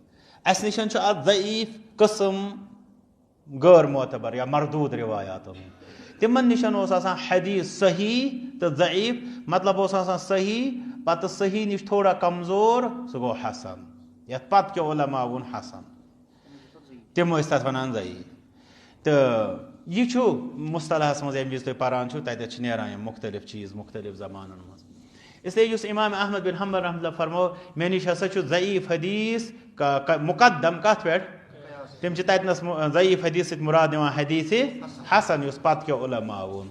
A: اسہِ نِشن چھُ اتھ ضعیف قٕسم غٲر معتبر یا مردوٗد رِوایاتو ہُنٛد تِمن نِشن اوس آسان حدیث صحیح تہٕ ضعیف مطلب اوس آسان صحیح پتہٕ صحیح نِش تھوڑا کمزور سُہ گوٚو حسن یتھ پتہٕ کیو علما ووٚن حسن تِم ٲسۍ تتھ ونان ضعیف تہٕ یہِ چھُ مصطلحس منٛز ییٚمہِ وِزِ تُہۍ پران چھُو تتٮ۪تھ چھِ نیران یِم مختلف چیٖز مختلف زمانن منٛز اسلیے یُس امام احمد بن حنبل رحمۃ اللہ فرمو مےٚ نِش ہسا چھُ ضعیف حدیث مقدم کتھ پٮ۪ٹھ تِم چھِ تتنس ضعیف حدیث سۭتۍ مُراد یِوان حدیث حسن یُس پتہٕ کیو علما ووٚن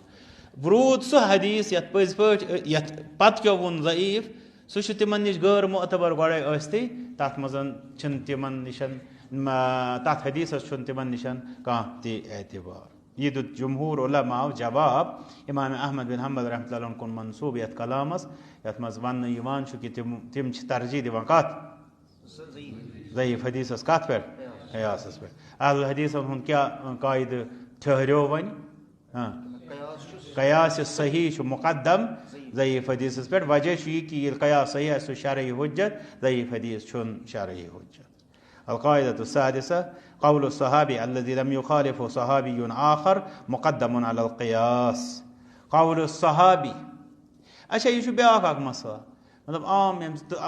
A: روٗد سُہ حدیث یتھ پٔزۍ پٲٹھۍ یتھ پتہٕ کیو ووٚن ضعیف سُہ چھُ تِمن نِش غٲر معتبر گۄڈے ٲسۍتھٕے تتھ منٛز چھِنہٕ تِمن نِشن تتھ حدیثس چھُنہٕ تِمن نِشن کانٛہہ تہِ اعتبار یہِ دیُت جمہوٗر علماء جواب امام احمد بن حنبل رحمۃ اللہ کُن منصوٗب یتھ کلامس یتھ منٛز وننہٕ یِوان چھُ کہِ تِم چھِ ترجیح دِوان کتھ ضعیف حدیثس کتھ پٮ۪ٹھ قیاسس پٮ۪ٹھ اہل حدیثن ہُنٛد کیٛاہ قاعدٕ ٹھہریو وۄنۍ قیاس صحیح چھُ مقدم ضعیف حدیثس پٮ۪ٹھ وجہ چھُ یہِ کہِ ییٚلہِ قیاس صحیح آسہِ سُہ شرعی حجت ضعیف حدیث چھُنہٕ شرعی حجت القاعدة السادسة قول الصحابي الذي لم يخالفه صحابي آخر مقدم على القياس. قول الصحابي اچھا یہ بیاکھ اکھ مسئلہ مطلب عام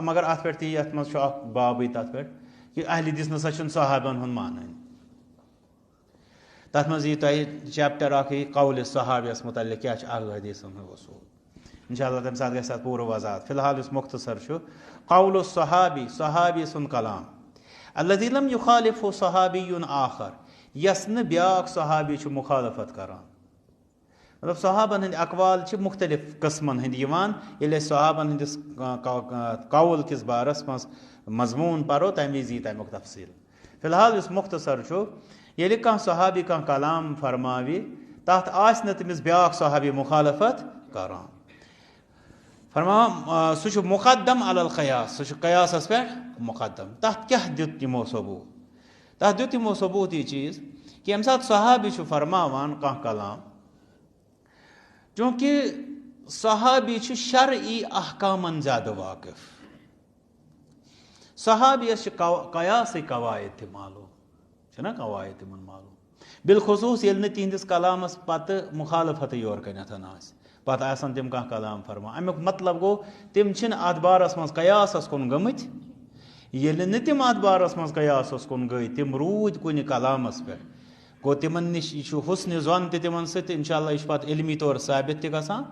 A: مگر ات پہ یت مز اکھ بابٕے تت پہ کہ اہل حدیث نسا چھُنہٕ صحابن ہُنٛد مانٲنی. تتھ منٛز یی تۄہہِ چیپٹر اکھ یی قول صحابیس متعلق کیٛاہ چھُ اہل حدیثن ہُنٛد اصوٗل. انشاءاللہ تمہِ ساتہٕ گژھِ اتھ پوٗرٕ وضاحت. فی الحال یُس مختصر چھُ قول الصحابی صحابی سُنٛد کلام الذی لم یخالفہ صحابی آخر یس نہٕ بیاکھ صحابی چھُ مخالفت کران. مطلب صحابن ہند اقوال چھِ مختلف قسمن ہند یوان. ییٚلہِ أسۍ صحابن ہندس قول کِس بارس منٛز مضموٗن پرو تمہِ وِزِ یی تمیُک تفصیل. فی الحال یُس مختصر چھُ ییٚلہِ کانٛہہ صحابی کانٛہہ کلام فرماوِ تتھ آسہِ نہٕ تٔمِس بیاکھ صحابی مخالفت کران فرماوان سُہ چھُ مقدم علی القیاس سُہ چھُ قیاسس پٮ۪ٹھ مقدم. تتھ کیٛاہ دیُت یِمو ثبوٗت؟ تتھ دیُت یِمو ثبوٗت یہِ چیٖز کہِ ییٚمہِ ساتہٕ صحابی چھُ فرماوان کانٛہہ کلام چوٗنٛکہِ صحابی چھُ شرعی احکامن زیادٕ واقف. صحابیس چھِ قیاسٕکۍ قواعد تہِ معلوٗم چھِنہ قواعد تِمن معلوٗم بالخصوٗص ییٚلہِ نہٕ تِہنٛدِس کلامس پتہٕ مخالفتٕے یورٕ کنٮ۪تھ آسہِ پتہٕ آسن تِم کانٛہہ کلام فرمان. امیُک مطلب گوٚو تِم چھِنہٕ اتھ بارس منٛز قیاسس کُن گٔمٕتۍ. ییٚلہِ نہٕ تِم اتھ بارس منٛز قیاسس کُن گٔے تِم روٗدۍ کُنہِ کلامس پٮ۪ٹھ گوٚو تِمن نِش یہِ چھُ حُسنِ ظۄن تہِ تِمن سۭتۍ انشاءاللہ یہِ چھُ پتہٕ علمی طور ثٲبت تہِ گژھان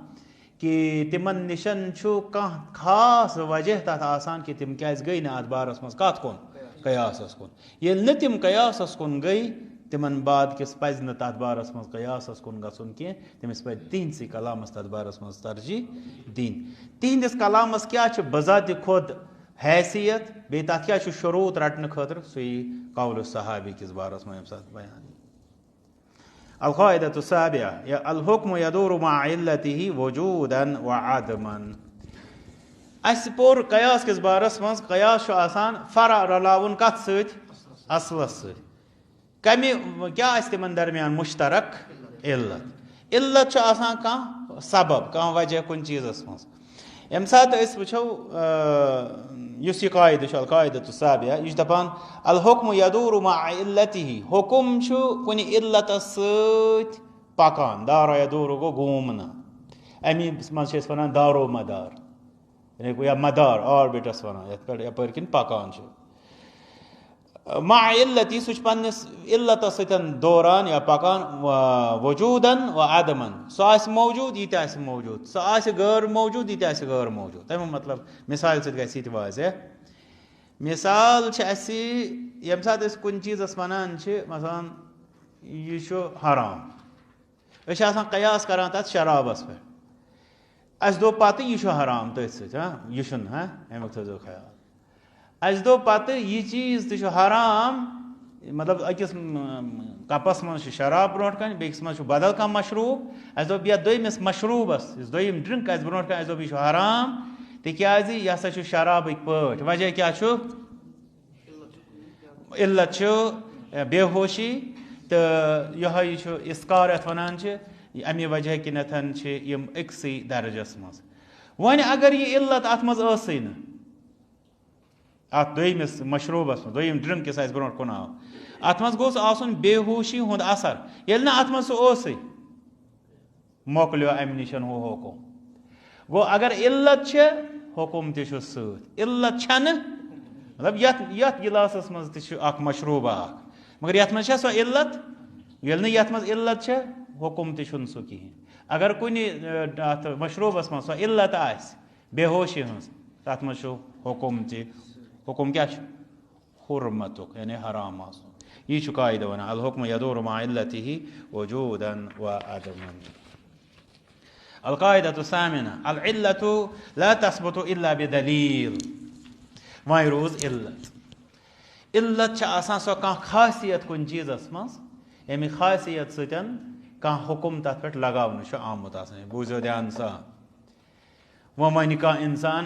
A: کہ تِمن نِشن چھُ کانٛہہ خاص وجہ تتھ آسان کہ تِم کیازِ گٔے نہٕ اتھ بارس منٛز کتھ کُن قیاسس کُن. ییٚلہِ نہٕ تِم قیاسس کُن گٔے تِمن بعد کِس پزِ نہٕ تتھ بارس منٛز قیاسس کُن گژھُن کینٛہہ. تٔمِس پزِ تِہنٛدسٕے کلامس تتھ بارس منٛز ترجیح دِنۍ. تِہنٛدِس کلامس کیٛاہ چھِ بذاتِ خود حیثیت بیٚیہِ تتھ کیٛاہ چھُ شروٗط رٹنہٕ خٲطرٕ سُہ یی قول صحابی کِس بارس منٛز ییٚمہِ ساتہٕ بیان. القاعدة السابعة الحكم يدور مع علته وجودا وعدما. اسہِ پوٚر قیاس کِس بارس منٛز قیاس چھُ آسان فرع رلاوُن کتھ سۭتۍ اصلس سۭتۍ. کمہِ کیٛاہ آسہِ تِمن درمیان مشترک علت. علت چھُ آسان کانٛہہ سبب کانٛہہ وجہ کُنہِ چیٖزس منٛز. ییٚمہِ ساتہٕ أسۍ وٕچھو یُس یہِ قاعدٕ چھُ القاعدة السابعة یہِ چھُ دپان الحكم يدور مع علته حُکُم چھُ کُنہِ علتس سۭتۍ پکان. دارا یدور گوٚو گوٗمنہٕ امی منٛز چھِ أسۍ ونان دارو مدار یا مدار آربِٹس ونان یتھ پٮ۪ٹھ یپٲرۍ کِنۍ پکان چھُ. مع علتی سُہ چھُ پننِس علتس سۭتۍ دوران یا پکان وجوٗدن و عدمن. سُہ آسہِ موجوٗد یہِ تہِ آسہِ موجوٗد سُہ آسہِ غٲر موجوٗد یہِ تہِ آسہِ غٲر موجوٗد. تمیُک مطلب مثالہِ سۭتۍ گژھِ یہِ تہِ واضح. مثال چھِ اسہِ ییٚمہِ ساتہٕ أسۍ کُنہِ چیٖزس ونان چھِ مثلاً یہِ چھُ حرام أسۍ چھِ آسان قیاس کران تتھ شرابس پٮ۪ٹھ. اسہِ دوٚپ پتہٕ یہِ چھُ حرام تٔتھۍ سۭتۍ یہِ چھُنہٕ امیُک تھٲیزیو خیال. اسہِ دوٚپ پتہٕ یہِ چیٖز تہِ چھُ حرام مطلب أکِس کپس منٛز چھُ شراب برونٛٹھ کنہِ بیٚکِس منٛز چھُ بدل کانٛہہ مشروٗب. اسہِ دوٚپ یتھ دوٚیمِس مشروٗبس یُس دوٚیِم ڈرٛنک آسہِ برونٛٹھ کنہِ اسہِ دوٚپ یہِ چھُ حرام تِکیٛازِ یہِ ہسا چھُ شرابٕکۍ پٲٹھۍ. وجہ کیٛاہ چھُ علت چھُ بے ہوشی تہٕ یِہوے چھُ اِسکار یتھ ونان چھِ. امہِ وجہ کِنٮ۪تھ چھِ یِم أکسٕے درجس منٛز. وۄنۍ اگر یہِ علت اتھ منٛز ٲسٕے نہٕ اتھ دوٚیمِس مشروٗبس منٛز دوٚیِم ڈرٛنک یُس اسہِ برونٛٹھ کُن آو اتھ منٛز گوٚژھ آسُن بے ہوشی ہُنٛد اثر. ییٚلہِ نہٕ اتھ منٛز سُہ اوسُے مۄکلیو امہِ نِش ہُہ حُکُم. گوٚو اگر علت چھِ حُکُم تہِ چھُ سۭتۍ. علت چھنہٕ مطلب یتھ گِلاسس منٛز تہِ چھُ اکھ مشروٗبہ اکھ مگر یتھ منٛز چھےٚ سۄ علت. ییٚلہِ نہٕ یتھ منٛز علت چھےٚ حُکُم تہِ چھُنہٕ سُہ کِہینۍ. اگر کُنہِ اتھ مشروٗبس منٛز سۄ علت آسہِ بے ہوشی ہٕنٛز تتھ منٛز چھُ حُکُم تہِ. حُکُم کیٛاہ چھُ حُرمتُک یعنی حرام آسُن. یی چھُ قاعدٕ ونان الحكم يدور مع علته وجودا وعدما. القاعدة الثامنة العلة لا تثبت إلا بدليل. وۄنۍ روٗز علت. علت چھِ آسان سۄ کانٛہہ خاصیت کُنہِ چیٖزس منٛز ییٚمہِ خاصیت سۭتۍ کانٛہہ حُکُم تتھ پٮ۪ٹھ لگاونہٕ چھُ آمُت آسان. بوٗزِو دیان سان. وۄنۍ ونہِ کانٛہہ انسان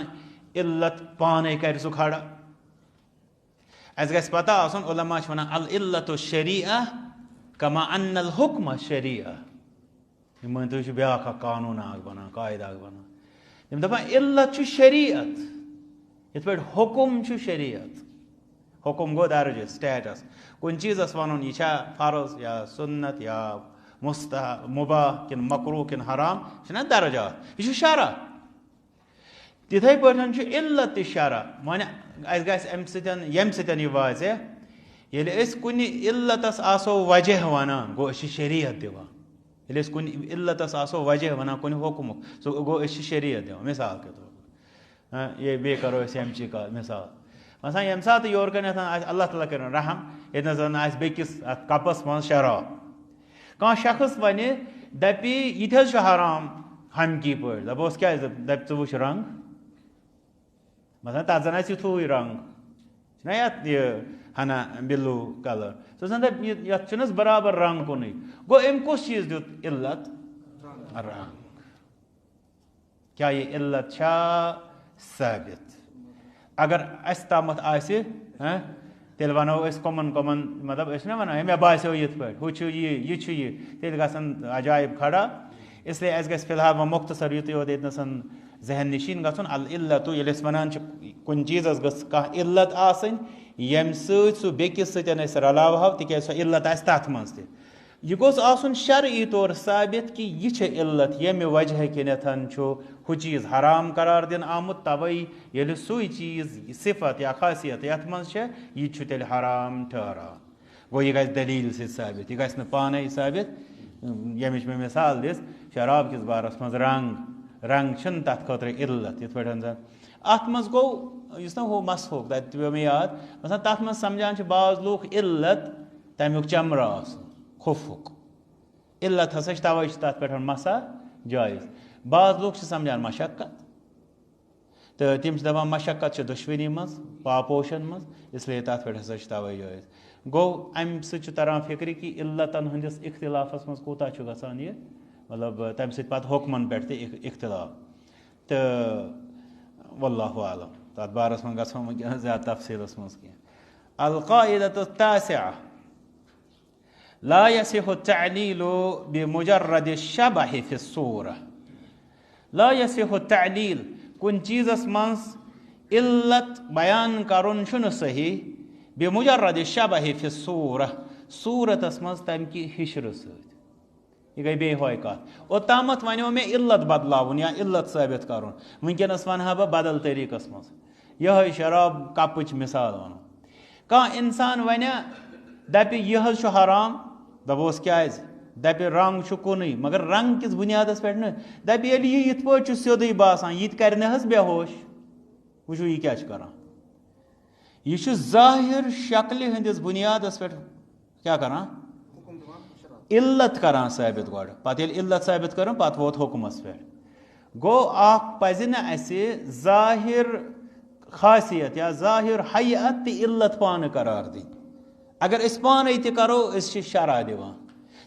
A: علت پانے کرِ سُہ کھڑا. اسہِ گژھِ پتہ آسُن علما چھِ ونان العلة الشریعہ کما ان الحکم شریعہ. یہِ مٲنتو یہِ چھُ بیاکھ اکھ قانوٗن اکھ بنان قاعدٕ اکھ بنان. تِم دپان علت چھُ شریعت یِتھ پٲٹھۍ حُکُم چھُ شریعت. حکم گو درجہ سٹیٹس کن چیزس ون یہ فرض یا سنت یا مستحب مباح کن مکروہ کن حرام یہ درجات یہ شرح تتھے پٲٹھۍ علت تہِ شرح وۄنۍ اَسہِ گژھِ اَمہِ سۭتۍ ییٚمہِ سۭتۍ یہِ واضح ییٚلہِ أسۍ کُنہِ علتس آسو وجہ وَنان گوٚو أسۍ چھِ شریعت دِوان ییٚلہِ أسۍ کُنہِ علتس آسو وجہ وَنان کُنہِ حُکمُک سُہ گوٚو أسۍ چھِ شریعت دِوان مِثال کے طور پر یے بیٚیہِ کَرو أسۍ ییٚمچی کَتھ مِثال مثلاً ییٚمہِ ساتہٕ یورٕ کَنٮ۪تھ آسہِ اللہ تعالیٰ کٔرِنۍ رحم ییٚتنَس زَن آسہِ بیٚکِس اَتھ کَپَس منٛز شراب کانٛہہ شخص وَنہِ دَپہِ یہِ تہِ حظ چھُ حرام ہمکی پٲٹھۍ دَپوس کیٛازِ دَپہِ ژٕ وٕچھ رنٛگ مثلاً تَتھ زَن آسہِ یِتھُے رنٛگ چھُنہ یَتھ یہِ ہنا بِلوٗ کَلر سُہ زَن دَپہِ یَتھ چھُنہٕ حظ برابر رنٛگ کُنُے گوٚو أمۍ کُس چیٖز دیُت علت رنٛگ کیٛاہ یہِ علت چھا ثٲبت اگر اَسہِ تامَتھ آسہِ تیٚلہِ وَنو أسۍ کۄمَن کۄمَن مطلب أسۍ چھِنہ وَنان ہے مےٚ باسیو یِتھ پٲٹھۍ ہُہ چھُ یہِ چھُ یہِ تیٚلہِ گژھن عجایب کھڑا اِسلیے اَسہِ گژھِ فِلحال وۄنۍ مۄختصر یُتُے یوت ییٚتنَس ذہن نشیٖن گژھُن العلتُ ییٚلہِ أسۍ وَنان چھِ کُنہِ چیٖزَس گٔژھ کانٛہہ علت آسٕنۍ ییٚمہِ سۭتۍ سُہ بیٚکِس سۭتۍ أسۍ رلاوہو تِکیٛازِ سۄ علت آسہِ تَتھ منٛز تہِ یہِ گوٚژھ آسُن شرعی طور ثٲبت کہِ یہِ چھےٚ علت ییٚمہِ وجہ کِنٮ۪تھ چھُ ہُہ چیٖز حرام قرار دِنہٕ آمُت تَوَے ییٚلہِ سُے چیٖز صفت یا خاصیت یَتھ منٛز چھےٚ یہِ چھُ تیٚلہِ حرام ٹھہران گوٚو یہِ گژھِ دٔلیٖل سۭتۍ ثٲبت یہِ گژھِ نہٕ پانَے ثٲبت ییٚمِچ مےٚ مِثال دِژ شراب کِس بارس منٛز رنٛگ چھُنہٕ تَتھ خٲطرٕ علت یِتھ پٲٹھۍ زَن اَتھ منٛز گوٚو یُس نہ ہُہ مسحُک تَتہِ پیوٚو مےٚ یاد مثلاً تَتھ منٛز سَمجھان چھِ بعض لوٗکھ علت تَمیُک چمرٕ آسُن خُفُک علت ہسا چھِ تَوَے چھِ تَتھ پٮ۪ٹھ مسا جٲیِز بعض لوٗکھ چھِ سَمجھان مشقت تہٕ تِم چھِ دَپان مشقت چھِ دُشوٲنی منٛز پاپوشَن منٛز اِسلیے تَتھ پٮ۪ٹھ ہسا چھِ تَوَے جٲیِز گوٚو اَمہِ سۭتۍ چھُ تران فِکرِ کہِ علتَن ہٕنٛدِس اختِلافَس منٛز کوٗتاہ چھُ گژھان یہِ مطلب تَمہِ سۭتۍ پَتہٕ حُکمَن پٮ۪ٹھ تہِ اختِلاف تہٕ واللہ عالم تَتھ بارَس منٛز گژھو وٕنکٮ۪نَس زیادٕ تفصیٖلَس منٛز کینٛہہ القاعدۃ التاسعہ لا يصح التعليل بمجرد الشبه في الصورة لا يصح التعليل کُنہِ چیٖزَس منٛز علت بیان کَرُن چھُنہٕ صحیح بمجرد الشبه في الصورة صوٗرتَس منٛز تَمہِ کہِ ہِشرٕ سۭتۍ یہِ گٔے بیٚیہِ ہۄے کَتھ اوٚتامَتھ وَنیو مےٚ علت بدلاوُن یا علت ثٲبت کَرُن وٕنکٮ۪نَس وَنہٕ ہا بہٕ بدل طریٖقَس منٛز یِہوٚے شراب کَپٕچ مِثال وَنو کانٛہہ اِنسان وَنیا دَپہِ یہِ حظ چھُ حرام دَپوس کیٛازِ دَپہِ رنٛگ چھُ کُنُے مگر رنٛگ کِس بُنیادَس پٮ۪ٹھ نہٕ دَپہِ ییٚلہِ یہِ یِتھ پٲٹھۍ چھُ سیوٚدُے باسان یہِ تہِ کَرِ نہٕ حظ بے ہوش وٕچھو یہِ کیٛاہ چھُ کَران یہِ چھُ ظٲہِر شکلہِ ہٕنٛدِس بُنیادَس پٮ۪ٹھ کیٛاہ کَران علت کَران ثٲبت گۄڈٕ پَتہٕ ییٚلہِ علت ثٲبت کٔرٕن پَتہٕ ووت حُکمَس پٮ۪ٹھ گوٚو اَکھ پَزِ نہٕ اَسہِ ظٲہِر خاصیت یا ظٲہِر حیت تہِ علت پانہٕ قرار دِنۍ اگر أسۍ پانَے تہِ کَرو أسۍ چھِ شرح دِوان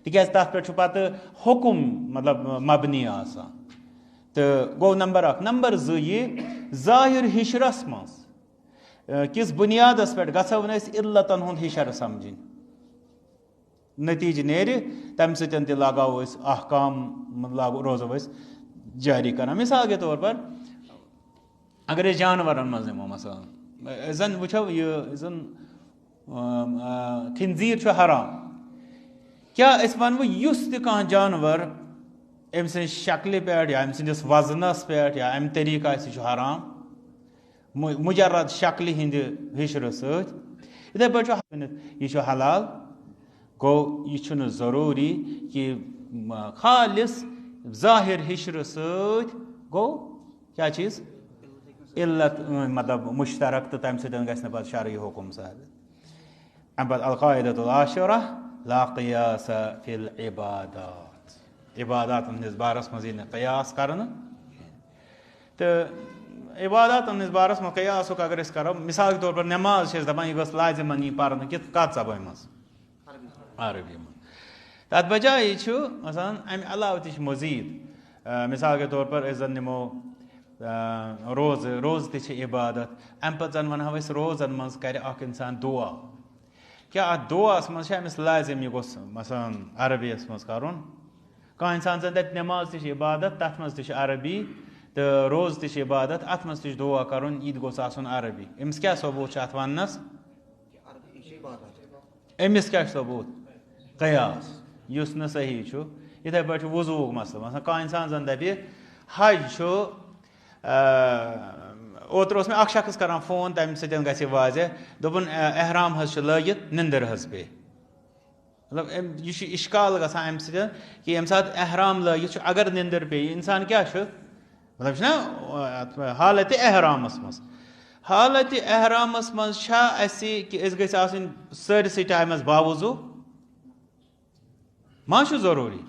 A: تِکیٛازِ تَتھ پٮ۪ٹھ چھُ پَتہٕ حُکُم مطلب مبنی آسان تہٕ گوٚو نمبر اکھ نمبر زٕ یہِ ظٲہِر ہِشرَس منٛز کِس بُنیادَس پٮ۪ٹھ گژھو نہٕ أسۍ علتَن ہُنٛد ہِشر سَمجھِنۍ نٔتیٖجہٕ نیرِ تَمہِ سۭتۍ تہِ لاگاوو أسۍ احکام روزو أسۍ جٲری کران مِثال کے طور پر اگر أسۍ جانوَرَن منٛز نِمو مثلاً أسۍ زَن وٕچھو یہِ زَن خِنزیٖر چھُ حرام کیٛاہ أسۍ وَنوٕ یُس تہِ کانٛہہ جانوَر أمۍ سٕنٛزِ شکلہِ پٮ۪ٹھ یا أمۍ سٕنٛدِس وزنَس پٮ۪ٹھ یا اَمہِ طریٖقہٕ آسہِ یہِ چھُ حرام مُجرد شکلہِ ہِنٛدِ ہِشرٕ سۭتۍ یِتھَے پٲٹھۍ چھُ ؤنِتھ یہِ چھُ حلال گوٚو یہِ چھُنہٕ ضروٗری کہِ خالِص ظٲہِر ہِشرٕ سۭتۍ گوٚو کیٛاہ چیٖز علت مطلب مُشترک تہٕ تَمہِ سۭتۍ گژھِ نہٕ پَتہٕ شرعی حُکُم ثٲبت اَمہِ پَتہٕ القاعدۃ العاشرہ لا قیاس فی العبادات عباداتَن ہٕنٛدِس بارَس منٛز یی نہٕ قیاس کَرنہٕ تہٕ عباداتَن ہٕنٛدِس بارَس منٛز قیاسُک اگر أسۍ کَرو مِثال کے طور پر نٮ۪ماز چھِ أسۍ دَپان یہِ گٔژھ لازِمن یِنۍ پَرنہٕ کَتھ زبٲنۍ منٛز عربی منٛز تَتھ بجایے چھُ مثلاً اَمہِ علاوٕ تہِ چھِ مٔزیٖد مِثال کے طور پر أسۍ زَن نِمو روزٕ تہِ چھِ عبادت اَمہِ پَتہٕ زَن وَنہو أسۍ روزَن منٛز کَرِ اَکھ اِنسان دُعا کیٛاہ اَتھ دُعاہَس منٛز چھِ أمِس لازِم یہِ گوٚژھ مثلاً عربیَس منٛز کَرُن کانٛہہ اِنسان زَن دَپہِ نٮ۪ماز تہِ چھِ عبادت تَتھ منٛز تہِ چھِ عربی تہٕ روزٕ تہِ چھِ عبادت اَتھ منٛز تہِ چھُ دُعا کَرُن یہِ تہِ گوٚژھ آسُن عربی أمِس کیٛاہ ثوبوٗت چھُ اَتھ وَننَس أمس کیٛاہ چھُ ثبوٗت قیاس یُس نہٕ صحیح چھُ یِتھَے پٲٹھۍ چھُ وضوٗہُک مسلہٕ مثلاً کانٛہہ اِنسان زَن دَپہِ حج چھُ اوترٕ اوس مےٚ اَکھ شخص کَران فون تَمہِ سۭتۍ گژھِ یہِ واضح دوٚپُن احرام حظ چھُ لٲگِتھ نِندٕر حظ پے مطلب یہِ چھُ اِشکال گژھان اَمہِ سۭتۍ کہِ ییٚمہِ ساتہٕ احرام لٲگِتھ چھُ اگر نِندٕر پیٚیہِ اِنسان کیٛاہ چھُ مطلب چھُنہ حالتِ احرامَس منٛز حالتِ احرامَس منٛز چھا اَسہِ کہِ أسۍ گٔژھۍ آسٕنۍ سٲرسٕے ٹایمَس باوضوٗ ما چھُ ضروٗری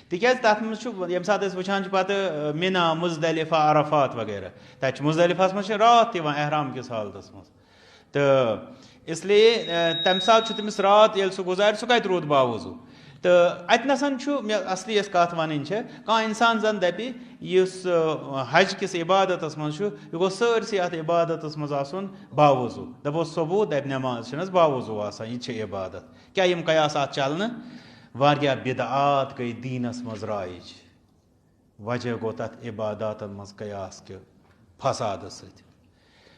A: تِکیٛازِ تَتھ منٛز چھُ ییٚمہِ ساتہٕ أسۍ وٕچھان چھِ پَتہٕ مینا مُزدلِفہ عرفات وغیرہ تَتہِ چھُ مُزدلِفَس منٛز چھِ راتھ یِوان احرام کِس حالتَس منٛز تہٕ اِسلیے تَمہِ ساتہٕ چھُ تٔمِس راتھ ییٚلہِ سُہ گُزارِ سُہ کَتہِ روٗد باوضوٗ تہٕ اَتہِ نَسَن چھُ مےٚ اَصلی یۄس کَتھ وَنٕنۍ چھےٚ کانٛہہ اِنسان زَن دَپہِ یُس حج کِس عبادتَس منٛز چھُ یہِ گوٚژھ سٲرسٕے اَتھ عبادتَس منٛز آسُن باوضوٗ دَپوس ثبوٗت دَپہِ نٮ۪ماز چھِنہٕ حظ باوضوٗ آسان یہِ تہِ چھِ عبادت کیٛاہ یِم قیاسات چَلنہٕ واریاہ بِدعات گٔے دیٖنَس منٛز رایِج وجہ گوٚو تَتھ عباداتَن منٛز قیاس کہِ فسادٕ سۭتۍ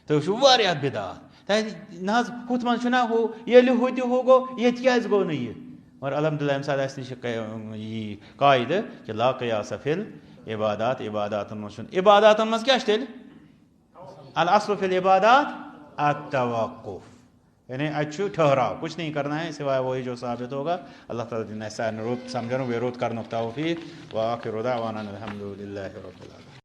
A: تُہۍ وٕچھِو واریاہ بِدعات نہ حظ ہُتھ منٛز چھُنہ ہُہ ییٚلہِ ہُہ تہِ ہُہ گوٚو ییٚتہِ کیٛازِ گوٚو نہٕ یہِ مگر الحمدُاللہ ییٚمہِ ساتہٕ اَسہِ نِش یی قاعدٕ کہِ لا قیاس فِل عبادات عباداتَن منٛز چھُنہٕ عباداتَن منٛز کیٛاہ چھُ تیٚلہِ الاصل فی العبادات التوقف یعنی اَتہِ چھُ ٹھہراو کچھ نہیں کرنا ہے سوائے وہی جو ثابت ہوگا اللہ تعالیٰ دِن اَسہِ سارنٕے رُت سمجھنُک بیٚیہِ رُت کرنُک توفیٖق وآخِر دعوانا الحمدُ للہ رب العالمین